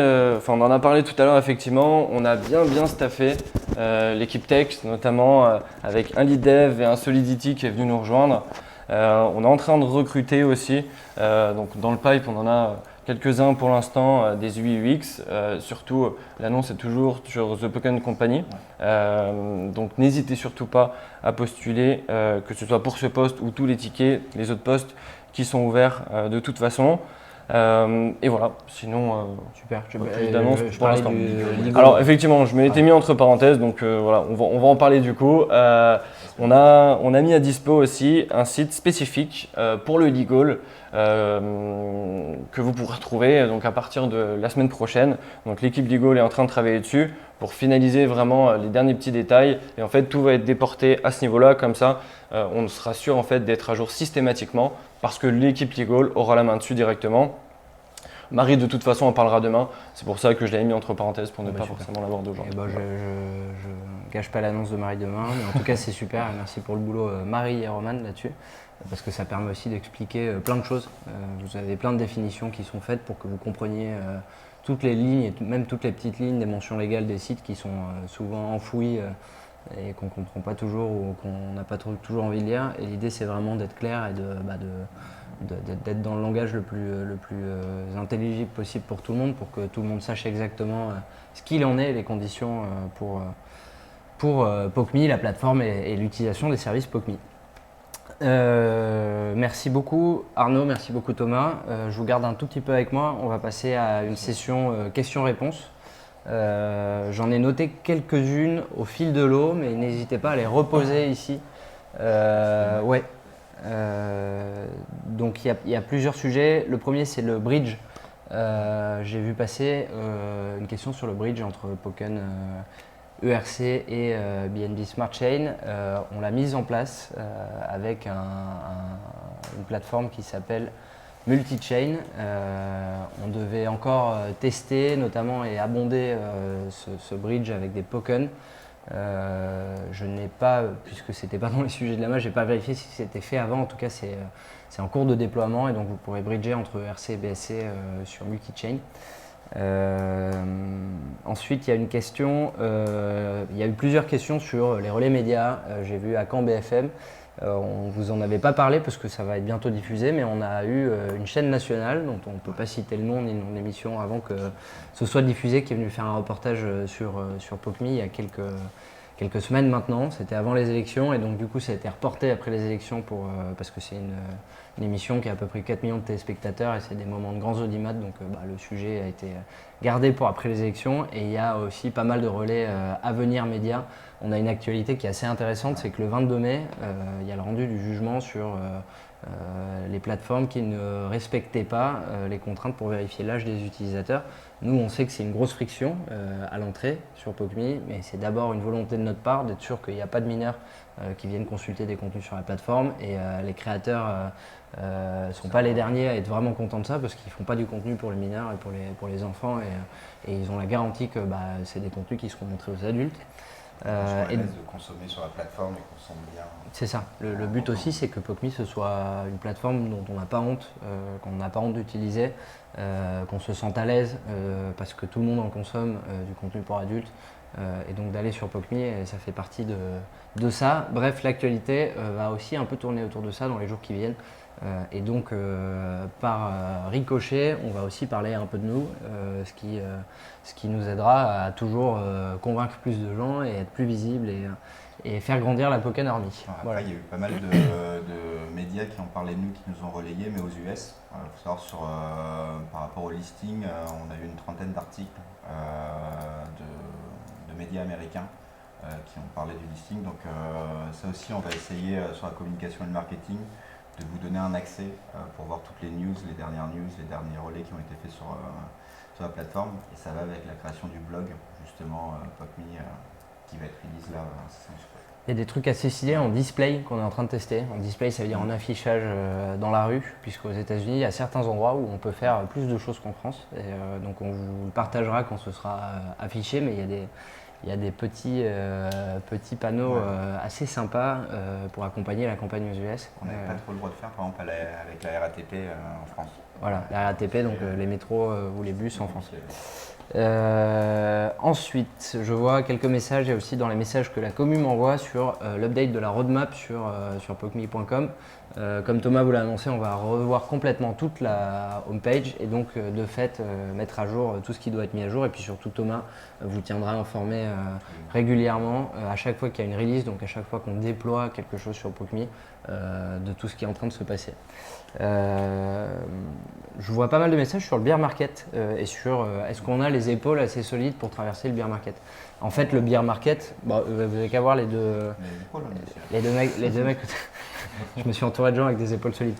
tout à l'heure effectivement. On a bien staffé l'équipe tech, notamment avec un lead dev et un Solidity qui est venu nous rejoindre. On est en train de recruter aussi. Donc dans le pipe, on en a quelques-uns pour l'instant, des UI UX. Surtout, l'annonce est toujours sur The Pokken Company. Donc n'hésitez surtout pas à postuler, que ce soit pour ce poste ou tous les tickets, les autres postes qui sont ouverts de toute façon. Et voilà, sinon, Super. pas plus d'annonces Je pour parlais l'instant. du Legal. Alors effectivement, je m'étais mis entre parenthèses, donc voilà, on va en parler du coup. On a mis à dispo aussi un site spécifique pour le legal que vous pourrez retrouver donc à partir de la semaine prochaine. Donc l'équipe legal est en train de travailler dessus pour finaliser vraiment les derniers petits détails. Et en fait, tout va être déporté à ce niveau-là, comme ça, on sera sûr en fait d'être à jour systématiquement parce que l'équipe legal aura la main dessus directement. Marie, de toute façon, en parlera demain. C'est pour ça que je l'ai mis entre parenthèses pour ne pas super. forcément l'avoir d'aujourd'hui. Eh ben, je gâche pas l'annonce de Marie demain, mais en tout cas c'est super et merci pour le boulot Marie et Roman là-dessus, parce que ça permet aussi d'expliquer plein de choses. Vous avez plein de définitions qui sont faites pour que vous compreniez toutes les lignes et même toutes les petites lignes des mentions légales des sites qui sont souvent enfouies et qu'on ne comprend pas toujours ou qu'on n'a pas toujours envie de lire. Et l'idée c'est vraiment d'être clair et d'être dans le langage le plus intelligible possible pour tout le monde, pour que tout le monde sache exactement ce qu'il en est, les conditions pour POCMI, la plateforme et l'utilisation des services POCMI. Merci beaucoup Arnaud, merci beaucoup Thomas. Je vous garde un tout petit peu avec moi. On va passer à une session questions-réponses. J'en ai noté quelques-unes au fil de l'eau, mais n'hésitez pas à les reposer ici. Ouais. Donc il y a plusieurs sujets. Le premier c'est le bridge. J'ai vu passer une question sur le bridge entre Pokken ERC et BNB Smart Chain. On l'a mise en place avec une plateforme qui s'appelle Multi-Chain. On devait encore tester notamment et abonder ce bridge avec des Pokken. Je n'ai pas, puisque c'était pas dans les sujets de la main, j'ai pas vérifié si c'était fait avant. En tout cas, c'est en cours de déploiement et donc vous pourrez bridger entre ERC et BSC sur Multi-Chain. Ensuite, il y a une question, il y a eu plusieurs questions sur les relais médias. J'ai vu à Caen BFM, on vous en avait pas parlé parce que ça va être bientôt diffusé, mais on a eu une chaîne nationale dont on ne peut pas citer le nom ni le nom de l'émission avant que ce soit diffusé, qui est venu faire un reportage sur POCMI il y a quelques semaines maintenant. C'était avant les élections et donc du coup ça a été reporté après les élections parce que c'est une émission qui a à peu près 4 millions de téléspectateurs et c'est des moments de grands audimat, donc le sujet a été gardé pour après les élections. Et il y a aussi pas mal de relais Avenir Média. On a une actualité qui est assez intéressante, c'est que le 22 mai, il y a le rendu du jugement sur les plateformes qui ne respectaient pas les contraintes pour vérifier l'âge des utilisateurs. Nous, on sait que c'est une grosse friction à l'entrée sur POCMI, mais c'est d'abord une volonté de notre part d'être sûr qu'il n'y a pas de mineurs qui viennent consulter des contenus sur la plateforme. Et les créateurs ne sont pas les derniers à être vraiment contents de ça parce qu'ils ne font pas du contenu pour les mineurs et pour les enfants. Et ils ont la garantie que c'est des contenus qui seront montrés aux adultes. Et de consommer sur la plateforme et consommer bien. C'est ça. Le but aussi, c'est que POCMI ce soit une plateforme dont on n'a pas honte, qu'on n'a pas honte d'utiliser, qu'on se sente à l'aise parce que tout le monde en consomme du contenu pour adultes. Et donc d'aller sur POCMI, ça fait partie de ça. Bref, l'actualité va aussi un peu tourner autour de ça dans les jours qui viennent. Et donc, par ricochet, on va aussi parler un peu de nous, ce qui nous aidera à toujours convaincre plus de gens et être plus visible et faire grandir la Pokken Army. Après, voilà. Il y a eu pas mal de médias qui ont parlé de nous, qui nous ont relayés, mais aux US. Il faut savoir, par rapport au listing, on a eu une trentaine d'articles de médias américains qui ont parlé du listing. Donc ça aussi, on va essayer sur la communication et le marketing de vous donner un accès pour voir toutes les news, les derniers relais qui ont été faits sur la plateforme. Et ça va avec la création du blog, justement, POCMI, qui va être release là. Il y a des trucs assez stylés en display qu'on est en train de tester. En display, ça veut dire en affichage dans la rue, puisqu'aux États-Unis, il y a certains endroits où on peut faire plus de choses qu'en France. Et, donc on vous le partagera quand ce sera affiché, mais il y a des petits panneaux assez sympas pour accompagner la campagne aux US. On n'avait pas trop le droit de faire, par exemple, avec la RATP en France. Voilà, la RATP, donc les métros ou les bus en France. Ensuite, je vois quelques messages, et aussi dans les messages que la commu m'envoie sur l'update de la roadmap sur pocme.com. Comme Thomas vous l'a annoncé, on va revoir complètement toute la homepage et donc de fait mettre à jour tout ce qui doit être mis à jour. Et puis surtout Thomas vous tiendra informé régulièrement à chaque fois qu'il y a une release, donc à chaque fois qu'on déploie quelque chose sur Pocme, de tout ce qui est en train de se passer. Je vois pas mal de messages sur le bear market et sur est-ce qu'on a les épaules assez solides pour traverser le bear market. En fait, le bear market, vous n'avez qu'à voir les deux mecs. Je me suis entouré de gens avec des épaules solides.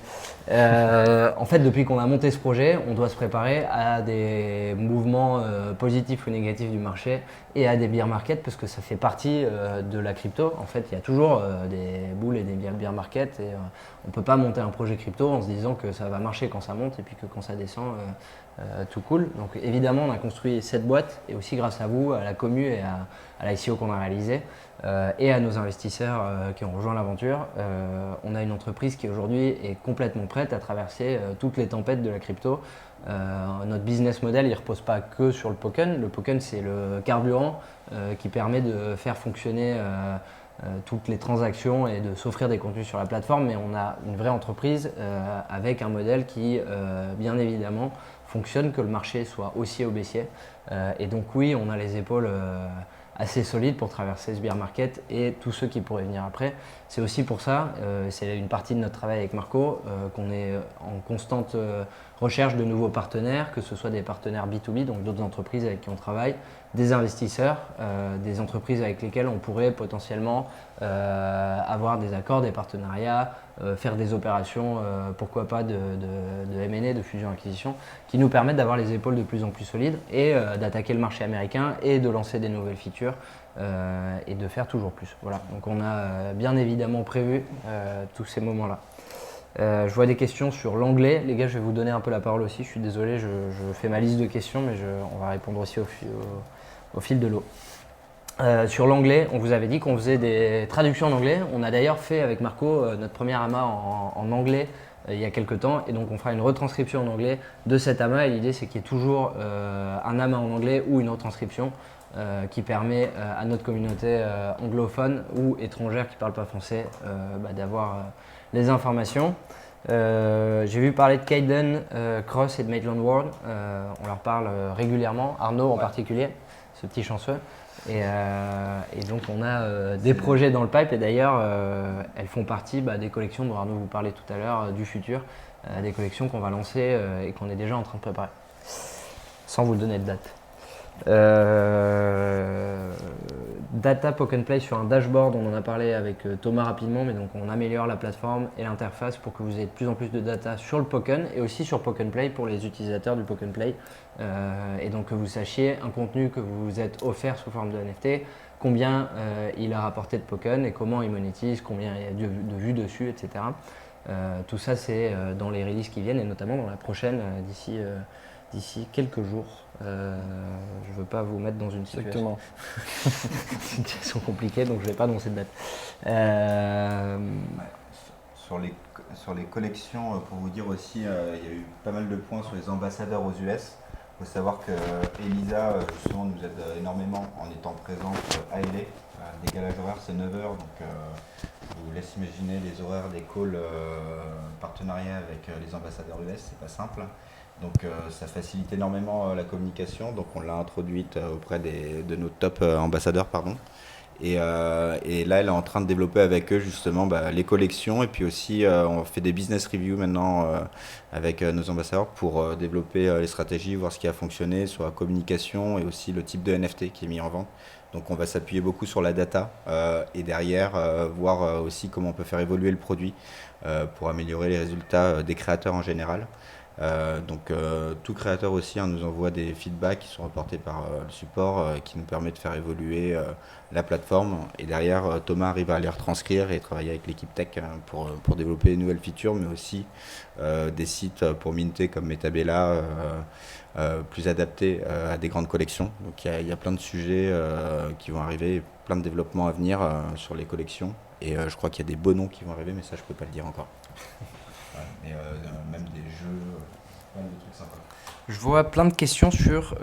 En fait, depuis qu'on a monté ce projet, on doit se préparer à des mouvements positifs ou négatifs du marché et à des bear markets parce que ça fait partie de la crypto. En fait, il y a toujours des bulls et des bear markets et on ne peut pas monter un projet crypto en se disant que ça va marcher quand ça monte et puis que quand ça descend, tout cool. Donc évidemment, on a construit cette boîte et aussi grâce à vous, à la commu et à l'ICO qu'on a réalisé. Et à nos investisseurs qui ont rejoint l'aventure, on a une entreprise qui aujourd'hui est complètement prête à traverser toutes les tempêtes de la crypto. Notre business model, il ne repose pas que sur le token. Le token, c'est le carburant qui permet de faire fonctionner toutes les transactions et de s'offrir des contenus sur la plateforme. Mais on a une vraie entreprise avec un modèle qui, bien évidemment, fonctionne, que le marché soit haussier ou baissier. Et donc oui, on a les épaules assez solide pour traverser ce bear market et tous ceux qui pourraient venir après. C'est aussi pour ça, c'est une partie de notre travail avec Marco, qu'on est en constante recherche de nouveaux partenaires, que ce soit des partenaires B2B, donc d'autres entreprises avec qui on travaille, des investisseurs, des entreprises avec lesquelles on pourrait potentiellement avoir des accords, des partenariats, faire des opérations, pourquoi pas de M&A, de fusion-acquisition, qui nous permettent d'avoir les épaules de plus en plus solides et d'attaquer le marché américain et de lancer des nouvelles features et de faire toujours plus. Voilà. Donc on a bien évidemment prévu tous ces moments-là. Je vois des questions sur l'anglais. Les gars, je vais vous donner un peu la parole aussi. Je suis désolé, je fais ma liste de questions, mais on va répondre aussi au fil de l'eau. Sur l'anglais, on vous avait dit qu'on faisait des traductions en anglais. On a d'ailleurs fait avec Marco notre premier AMA en anglais il y a quelques temps. Et donc on fera une retranscription en anglais de cet AMA. Et l'idée, c'est qu'il y ait toujours un AMA en anglais ou une retranscription qui permet à notre communauté anglophone ou étrangère qui ne parle pas français d'avoir les informations. J'ai vu parler de Kaiden, Cross et de Maitland World. On leur parle régulièrement, Arnaud en particulier, ce petit chanceux. Et donc on a des projets dans le pipe et d'ailleurs elles font partie des collections dont Arnaud vous parlait tout à l'heure du futur, des collections qu'on va lancer et qu'on est déjà en train de préparer, sans vous donner de date. Data Poke and Play sur un dashboard, on en a parlé avec Thomas rapidement, mais donc on améliore la plateforme et l'interface pour que vous ayez de plus en plus de data sur le Poken et aussi sur Poke and Play pour les utilisateurs du Poke and Play et donc que vous sachiez un contenu que vous vous êtes offert sous forme de NFT, combien il a rapporté de Poken et comment il monétise, combien il y a de vues dessus, etc. Tout ça c'est dans les releases qui viennent et notamment dans la prochaine d'ici quelques jours. Je ne veux pas vous mettre dans une situation compliquée, donc je ne vais pas annoncer de date. Sur les collections, pour vous dire aussi, il y a eu pas mal de points sur les ambassadeurs aux US. Il faut savoir que Elisa, justement, nous aide énormément en étant présente à LA. Décalage horaire, c'est 9h, donc je vous laisse imaginer les horaires des calls partenariats avec les ambassadeurs US, c'est pas simple. Donc ça facilite énormément la communication, donc on l'a introduite auprès de nos top ambassadeurs. Et là elle est en train de développer avec eux justement les collections et puis aussi on fait des business reviews maintenant avec nos ambassadeurs pour développer les stratégies, voir ce qui a fonctionné sur la communication et aussi le type de NFT qui est mis en vente. Donc on va s'appuyer beaucoup sur la data et derrière voir aussi comment on peut faire évoluer le produit pour améliorer les résultats des créateurs en général. Donc tout créateur aussi nous envoie des feedbacks qui sont reportés par le support qui nous permet de faire évoluer la plateforme et derrière Thomas arrive à les retranscrire et travailler avec l'équipe tech pour développer de nouvelles features mais aussi des sites pour minter comme Metabella plus adaptés à des grandes collections. Donc il y a plein de sujets qui vont arriver, plein de développements à venir sur les collections et je crois qu'il y a des beaux noms qui vont arriver mais ça je peux pas le dire encore. Ouais, mais même des jeux Plein de trucs sympas. Je vois plein de questions sur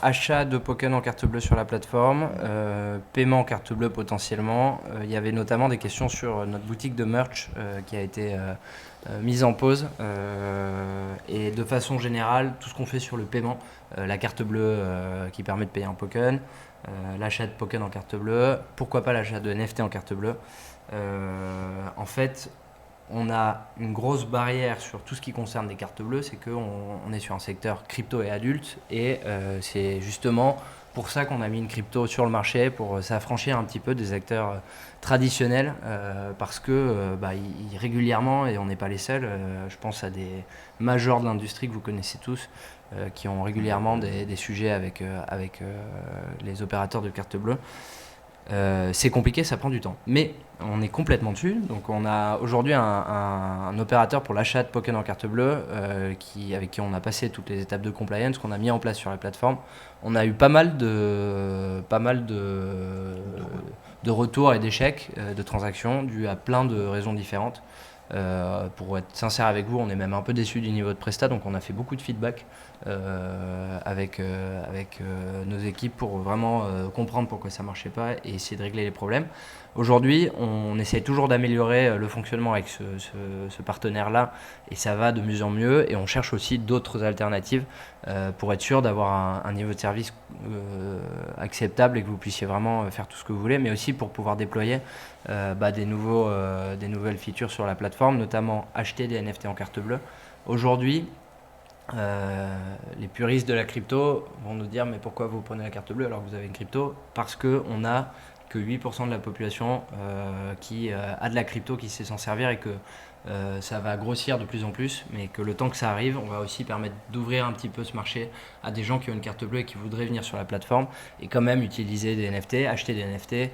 achat de Pokken en carte bleue sur la plateforme, paiement en carte bleue potentiellement. Il y avait notamment des questions sur notre boutique de merch qui a été mise en pause. Et de façon générale, tout ce qu'on fait sur le paiement, la carte bleue qui permet de payer en Pokken, l'achat de Pokken en carte bleue, pourquoi pas l'achat de NFT en carte bleue. En fait, on a une grosse barrière sur tout ce qui concerne les cartes bleues, c'est qu'on est sur un secteur crypto et adulte, et c'est justement pour ça qu'on a mis une crypto sur le marché, pour s'affranchir un petit peu des acteurs traditionnels, parce que régulièrement, et on n'est pas les seuls, je pense à des majors de l'industrie que vous connaissez tous, qui ont régulièrement des sujets avec les opérateurs de cartes bleues. C'est compliqué, ça prend du temps. Mais on est complètement dessus. Donc on a aujourd'hui un opérateur pour l'achat de Pokken en carte bleue avec qui on a passé toutes les étapes de compliance qu'on a mis en place sur la plateforme. On a eu pas mal de retours et d'échecs de transactions dus à plein de raisons différentes. Pour être sincère avec vous, on est même un peu déçu du niveau de prestat, donc on a fait beaucoup de feedback avec nos équipes pour vraiment comprendre pourquoi ça ne marchait pas et essayer de régler les problèmes. Aujourd'hui, on essaie toujours d'améliorer le fonctionnement avec ce partenaire-là, et ça va de mieux en mieux, et on cherche aussi d'autres alternatives pour être sûr d'avoir un niveau de service acceptable et que vous puissiez vraiment faire tout ce que vous voulez, mais aussi pour pouvoir déployer des nouvelles features sur la plateforme, notamment acheter des NFT en carte bleue. Aujourd'hui, les puristes de la crypto vont nous dire mais pourquoi vous prenez la carte bleue alors que vous avez une crypto? Parce qu'on n'a que 8% de la population qui a de la crypto, qui sait s'en servir, et que ça va grossir de plus en plus, mais que le temps que ça arrive, on va aussi permettre d'ouvrir un petit peu ce marché à des gens qui ont une carte bleue et qui voudraient venir sur la plateforme et quand même utiliser des NFT, acheter des NFT,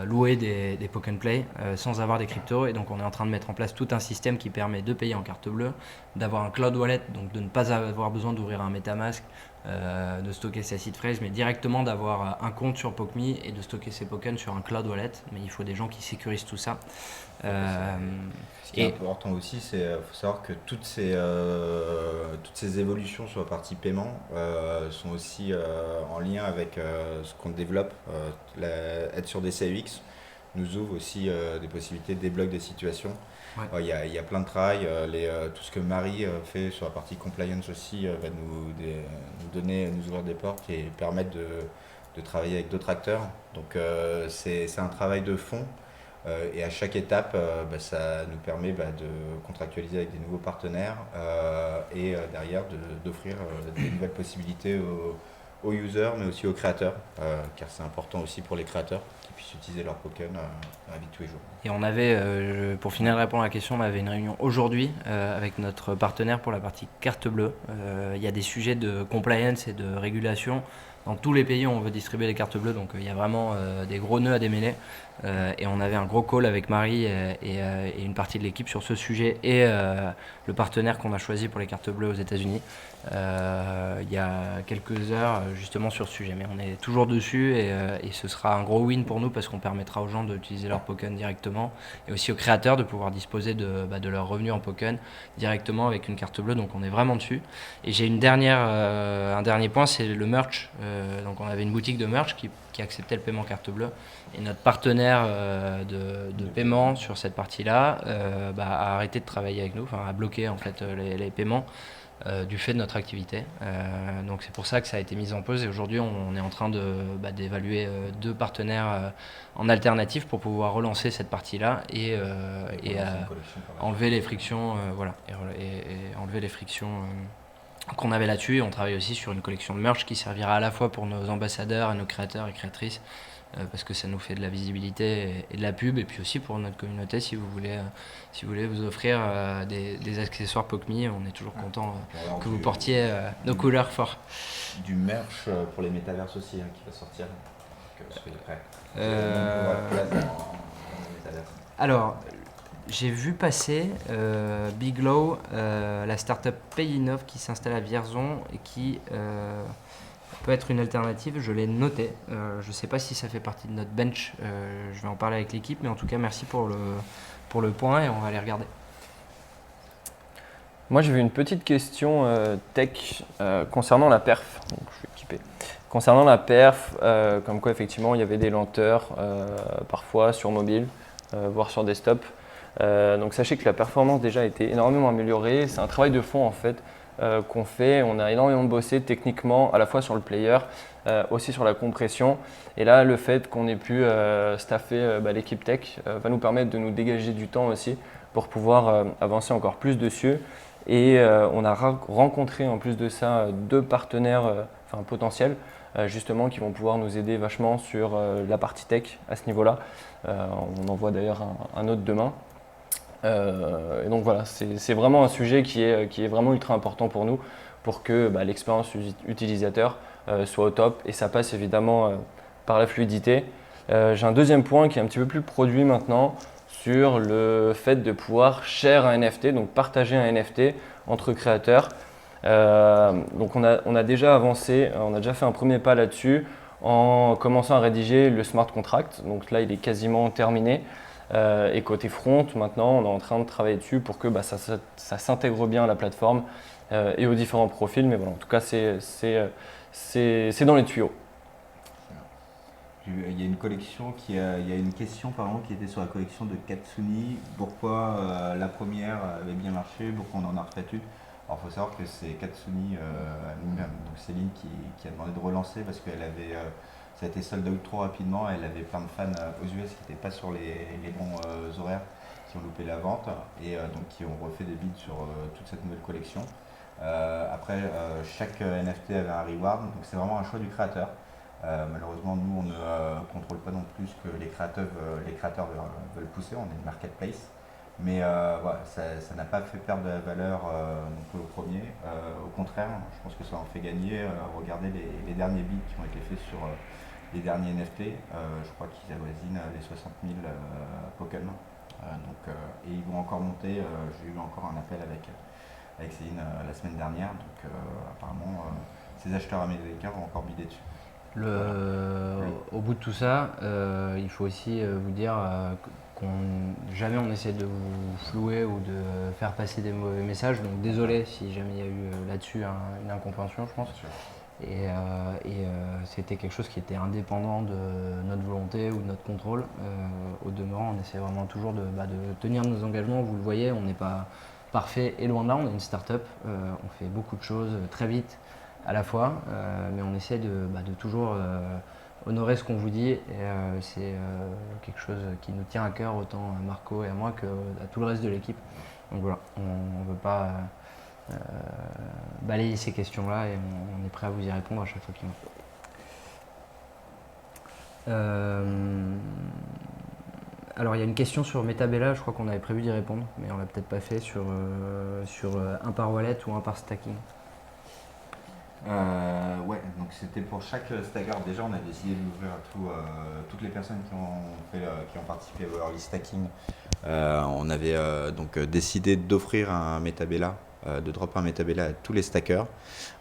louer des Pokken Play sans avoir des cryptos. Et donc on est en train de mettre en place tout un système qui permet de payer en carte bleue, d'avoir un cloud wallet, donc de ne pas avoir besoin d'ouvrir un MetaMask, de stocker ses seed phrase, mais directement d'avoir un compte sur PokMe et de stocker ses Pokken sur un cloud wallet. Mais il faut des gens qui sécurisent tout ça. Ce qui est important aussi, c'est faut savoir que toutes ces évolutions sur la partie paiement sont aussi en lien avec ce qu'on développe. Être sur des CEX nous ouvre aussi des possibilités de débloquer des situations. Ouais. Il y a plein de travail. Tout ce que Marie fait sur la partie compliance aussi va nous ouvrir des portes et permettre de travailler avec d'autres acteurs. Donc c'est un travail de fond. Et à chaque étape, ça nous permet de contractualiser avec des nouveaux partenaires et derrière d'offrir des nouvelles possibilités aux users, mais aussi aux créateurs, car c'est important aussi pour les créateurs qu'ils puissent utiliser leur Pokken dans la vie de tous les jours. Et on avait, pour finir de répondre à la question, on avait une réunion aujourd'hui avec notre partenaire pour la partie carte bleue. Il y a des sujets de compliance et de régulation dans tous les pays où on veut distribuer les cartes bleues, donc il y a vraiment des gros nœuds à démêler. Et on avait un gros call avec Marie et une partie de l'équipe sur ce sujet et le partenaire qu'on a choisi pour les cartes bleues aux États-Unis il y a quelques heures justement sur ce sujet. Mais on est toujours dessus et ce sera un gros win pour nous parce qu'on permettra aux gens d'utiliser leur Pokken directement et aussi aux créateurs de pouvoir disposer de leurs revenus en Pokken directement avec une carte bleue. Donc on est vraiment dessus. Et j'ai un dernier point, c'est le merch. Donc on avait une boutique de merch qui acceptait le paiement carte bleue. Et notre partenaire de paiement sur cette partie-là a arrêté de travailler avec nous, enfin a bloqué en fait les paiements du fait de notre activité. Donc c'est pour ça que ça a été mis en pause et aujourd'hui on est en train d'évaluer deux partenaires en alternative pour pouvoir relancer cette partie-là et enlever les frictions, et enlever les frictions qu'on avait là-dessus. Et on travaille aussi sur une collection de merch qui servira à la fois pour nos ambassadeurs et nos créateurs et créatrices parce que ça nous fait de la visibilité et de la pub, et puis aussi pour notre communauté si vous voulez vous offrir des accessoires PokMe, on est toujours content que vous portiez nos couleurs fort. Du merch pour les métaverses aussi qui va sortir, donc soyez prêts. Alors, j'ai vu passer Biglow, la startup Payinov qui s'installe à Vierzon et qui peut être une alternative. Je l'ai noté. Je ne sais pas si ça fait partie de notre bench. Je vais en parler avec l'équipe, mais en tout cas, merci pour le point et on va aller regarder. Moi, j'ai vu une petite question tech concernant la perf. Donc, je suis équipé. Concernant la perf, comme quoi effectivement il y avait des lenteurs parfois sur mobile, voire sur desktop. Donc sachez que la performance déjà a été énormément améliorée. C'est un travail de fond en fait qu'on fait. On a énormément bossé techniquement à la fois sur le player, aussi sur la compression. Et là, le fait qu'on ait pu staffer l'équipe tech va nous permettre de nous dégager du temps aussi pour pouvoir avancer encore plus dessus. Et on a rencontré en plus de ça deux partenaires potentiels justement qui vont pouvoir nous aider vachement sur la partie tech à ce niveau-là. On en voit d'ailleurs un autre demain. Et donc voilà, c'est vraiment un sujet qui est vraiment ultra important pour nous pour que l'expérience utilisateur soit au top et ça passe évidemment par la fluidité. J'ai un deuxième point qui est un petit peu plus produit maintenant sur le fait de pouvoir share un NFT, donc partager un NFT entre créateurs. Donc on a déjà avancé, on a déjà fait un premier pas là-dessus en commençant à rédiger le smart contract. Donc là, il est quasiment terminé. Et côté front, maintenant, on est en train de travailler dessus pour que ça s'intègre bien à la plateforme et aux différents profils. Mais voilà, en tout cas, c'est dans les tuyaux. Il y a une collection il y a une question pardon, qui était sur la collection de Katsuni. Pourquoi la première avait bien marché, pourquoi on en a refait une. Alors il faut savoir que c'est Katsuni elle-même, donc Céline qui a demandé de relancer parce qu'elle avait, ça a été sold out trop rapidement, elle avait plein de fans aux US qui n'étaient pas sur les bons horaires, qui ont loupé la vente et donc qui ont refait des bids sur toute cette nouvelle collection. Après, chaque NFT avait un reward, donc c'est vraiment un choix du créateur. Malheureusement, nous, on ne contrôle pas non plus ce que les créateurs veulent pousser. On est une marketplace. Mais voilà, ça n'a pas fait perdre de la valeur non plus au premier. Au contraire, je pense que ça en fait gagner. Regardez les derniers bids qui ont été faits sur les derniers NFT. Je crois qu'ils avoisinent les 60 000 tokens. Et ils vont encore monter. J'ai eu encore un appel avec Céline la semaine dernière. Donc apparemment, ces acheteurs américains vont encore bider dessus. Au bout de tout ça, il faut aussi vous dire jamais on essaie de vous flouer ou de faire passer des mauvais messages. Donc désolé si jamais il y a eu là-dessus une incompréhension, je pense. Et c'était quelque chose qui était indépendant de notre volonté ou de notre contrôle. Au demeurant, on essaie vraiment toujours de tenir nos engagements. Vous le voyez, on n'est pas parfait et loin de là. On est une start-up, on fait beaucoup de choses très vite à la fois, mais on essaie de toujours honorer ce qu'on vous dit et c'est quelque chose qui nous tient à cœur autant à Marco et à moi qu'à tout le reste de l'équipe. Donc voilà, on ne veut pas balayer ces questions-là et on est prêt à vous y répondre à chaque fois qu'il faut. Alors il y a une question sur Metabella, je crois qu'on avait prévu d'y répondre, mais on l'a peut-être pas fait sur un par wallet ou un par stacking. Ouais, donc c'était pour chaque stacker. Déjà, on a décidé d'ouvrir à toutes les personnes qui ont participé au early stacking. On avait donc décidé d'offrir un Metabella, de drop un Metabella à tous les stackers.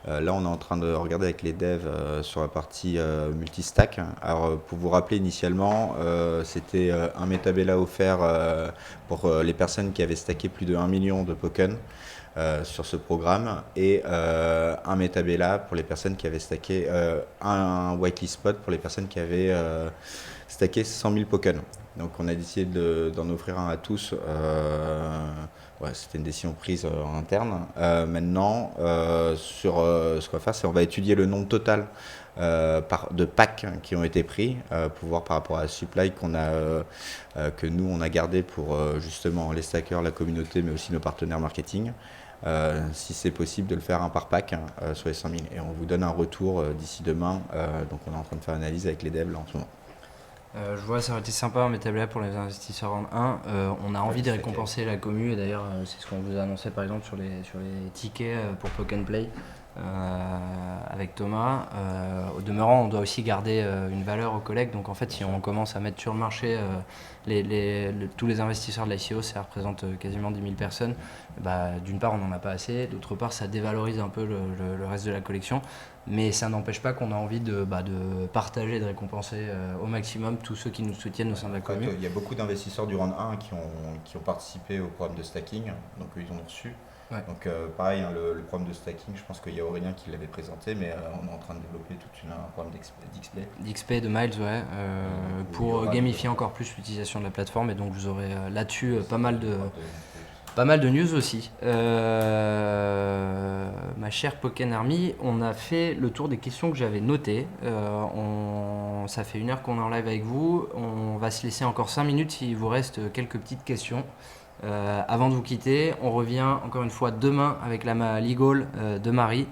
Là, on est en train de regarder avec les devs sur la partie multistack. Alors, pour vous rappeler, initialement, c'était un Metabella offert pour les personnes qui avaient stacké plus de 1 million de tokens. Sur ce programme et un Metabella pour les personnes qui avaient stacké, un whitelist spot pour les personnes qui avaient stacké 100 000 tokens. Donc on a décidé d'en offrir un à tous. C'était une décision prise en interne. Maintenant, sur ce qu'on va faire, c'est on va étudier le nombre total de packs qui ont été pris pour voir par rapport à la supply que nous on a gardé pour justement les stackers, la communauté, mais aussi nos partenaires marketing. Si c'est possible de le faire un par pack sur les 100 000 et on vous donne un retour d'ici demain. Donc on est en train de faire une analyse avec les devs là en ce moment. Je vois, ça aurait été sympa un Metabella pour les investisseurs en 1. On a envie de récompenser la commu et d'ailleurs c'est ce qu'on vous a annoncé par exemple sur les tickets pour Poke and Play avec Thomas. Au demeurant, on doit aussi garder une valeur aux collègues. Donc en fait, si on commence à mettre sur le marché tous les investisseurs de l'ICO, ça représente quasiment 10 000 personnes. D'une part, on n'en a pas assez. D'autre part, ça dévalorise un peu le reste de la collection. Mais ça n'empêche pas qu'on a envie de partager, de récompenser au maximum tous ceux qui nous soutiennent au sein de la commune. Il y a beaucoup d'investisseurs du round 1 qui ont participé au programme de stacking, donc ils ont reçu. Ouais. Donc pareil, hein, le problème de stacking, je pense qu'il y a Aurélien qui l'avait présenté, mais on est en train de développer un problème d'XP. D'XP, de Miles, ouais, il y pour aura gamifier encore plus l'utilisation de la plateforme. Et donc vous aurez là-dessus pas mal de news aussi. Ma chère Pokken Army, on a fait le tour des questions que j'avais notées. Ça fait 1 heure qu'on est en live avec vous. On va se laisser encore 5 minutes s'il vous reste quelques petites questions. Avant de vous quitter, on revient encore une fois demain avec la Legal de Marie.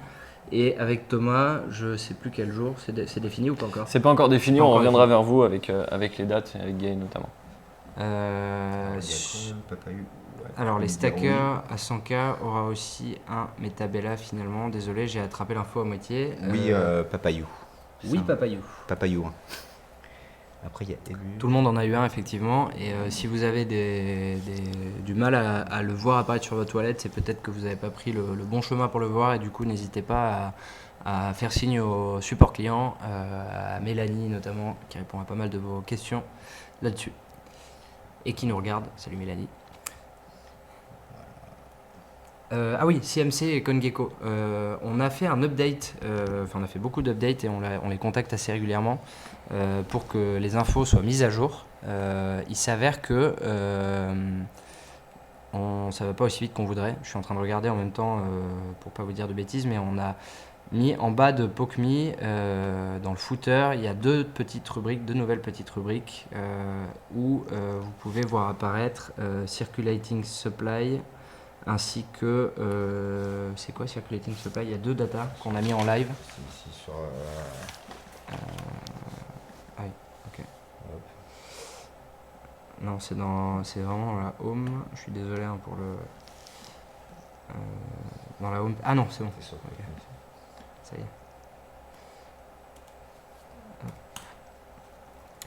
Et avec Thomas, je ne sais plus quel jour, c'est défini ou pas encore? C'est pas encore défini, Pas on encore reviendra défini. vers vous avec les dates et avec Gay notamment. Alors les stackers à 100K aura aussi un Metabella finalement. Désolé, j'ai attrapé l'info à moitié. Oui, Papayou. Oui, Papayou. Papayou. Après, il y a élu. Tout le monde en a eu un effectivement. Et si vous avez du mal à le voir apparaître sur votre toilette, c'est peut-être que vous n'avez pas pris le bon chemin pour le voir. Et du coup, n'hésitez pas à faire signe au support client, à Mélanie notamment, qui répond à pas mal de vos questions là-dessus. Et qui nous regarde. Salut Mélanie. Ah oui, CMC et CoinGecko. On a fait un update, on a fait beaucoup d'updates et on les contacte assez régulièrement pour que les infos soient mises à jour. Il s'avère que ça va pas aussi vite qu'on voudrait. Je suis en train de regarder en même temps pour pas vous dire de bêtises, mais on a mis en bas de PokeMe, dans le footer, il y a deux nouvelles petites rubriques où vous pouvez voir apparaître Circulating Supply. Ainsi que, c'est quoi Circulating Supply? Il y a 2 datas qu'on a mis en live. C'est ici sur. Ah oui, ok. Hop. Non, c'est vraiment la home. Je suis désolé hein, pour le. Dans la home. Ah non, c'est bon. C'est sur Ok. Ça y est.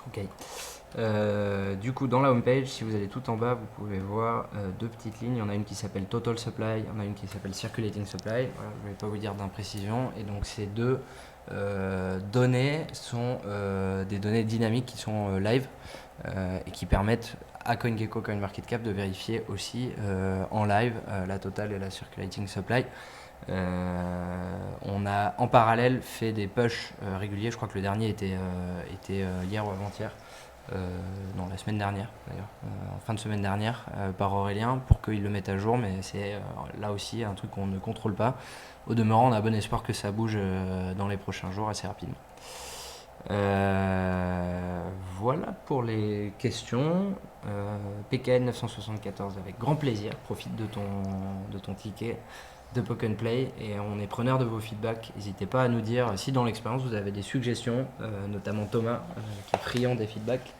Ok. Du coup, dans la homepage, si vous allez tout en bas, vous pouvez voir 2 petites lignes. Il y en a une qui s'appelle Total Supply, il y en a une qui s'appelle Circulating Supply. Voilà, je ne vais pas vous dire d'imprécision. Et donc, ces 2 données sont des données dynamiques qui sont live et qui permettent à CoinGecko, CoinMarketCap de vérifier aussi en live la Total et la Circulating Supply. On a en parallèle fait des pushs réguliers. Je crois que le dernier était hier ou avant-hier. Non, la semaine dernière d'ailleurs, en fin de semaine dernière par Aurélien pour qu'il le mette à jour, mais c'est là aussi un truc qu'on ne contrôle pas. Au demeurant, on a bon espoir que ça bouge dans les prochains jours assez rapidement. Voilà pour les questions. PKN 974 avec grand plaisir, profite de ton ticket de Pokken Play et on est preneur de vos feedbacks. N'hésitez pas à nous dire si dans l'expérience vous avez des suggestions, notamment Thomas qui est friand des feedbacks.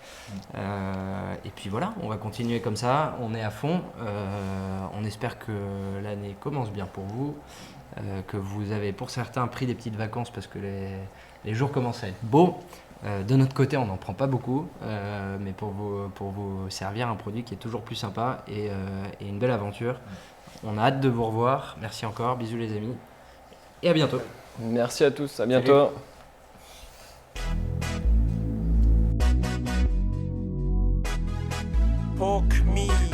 Et puis voilà, on va continuer comme ça, on est à fond. On espère que l'année commence bien pour vous, que vous avez pour certains pris des petites vacances parce que les jours commencent à être beaux. De notre côté, on n'en prend pas beaucoup, mais pour vous servir un produit qui est toujours plus sympa et une belle aventure. On a hâte de vous revoir. Merci encore. Bisous les amis. Et à bientôt. Merci à tous. À bientôt. Poke me.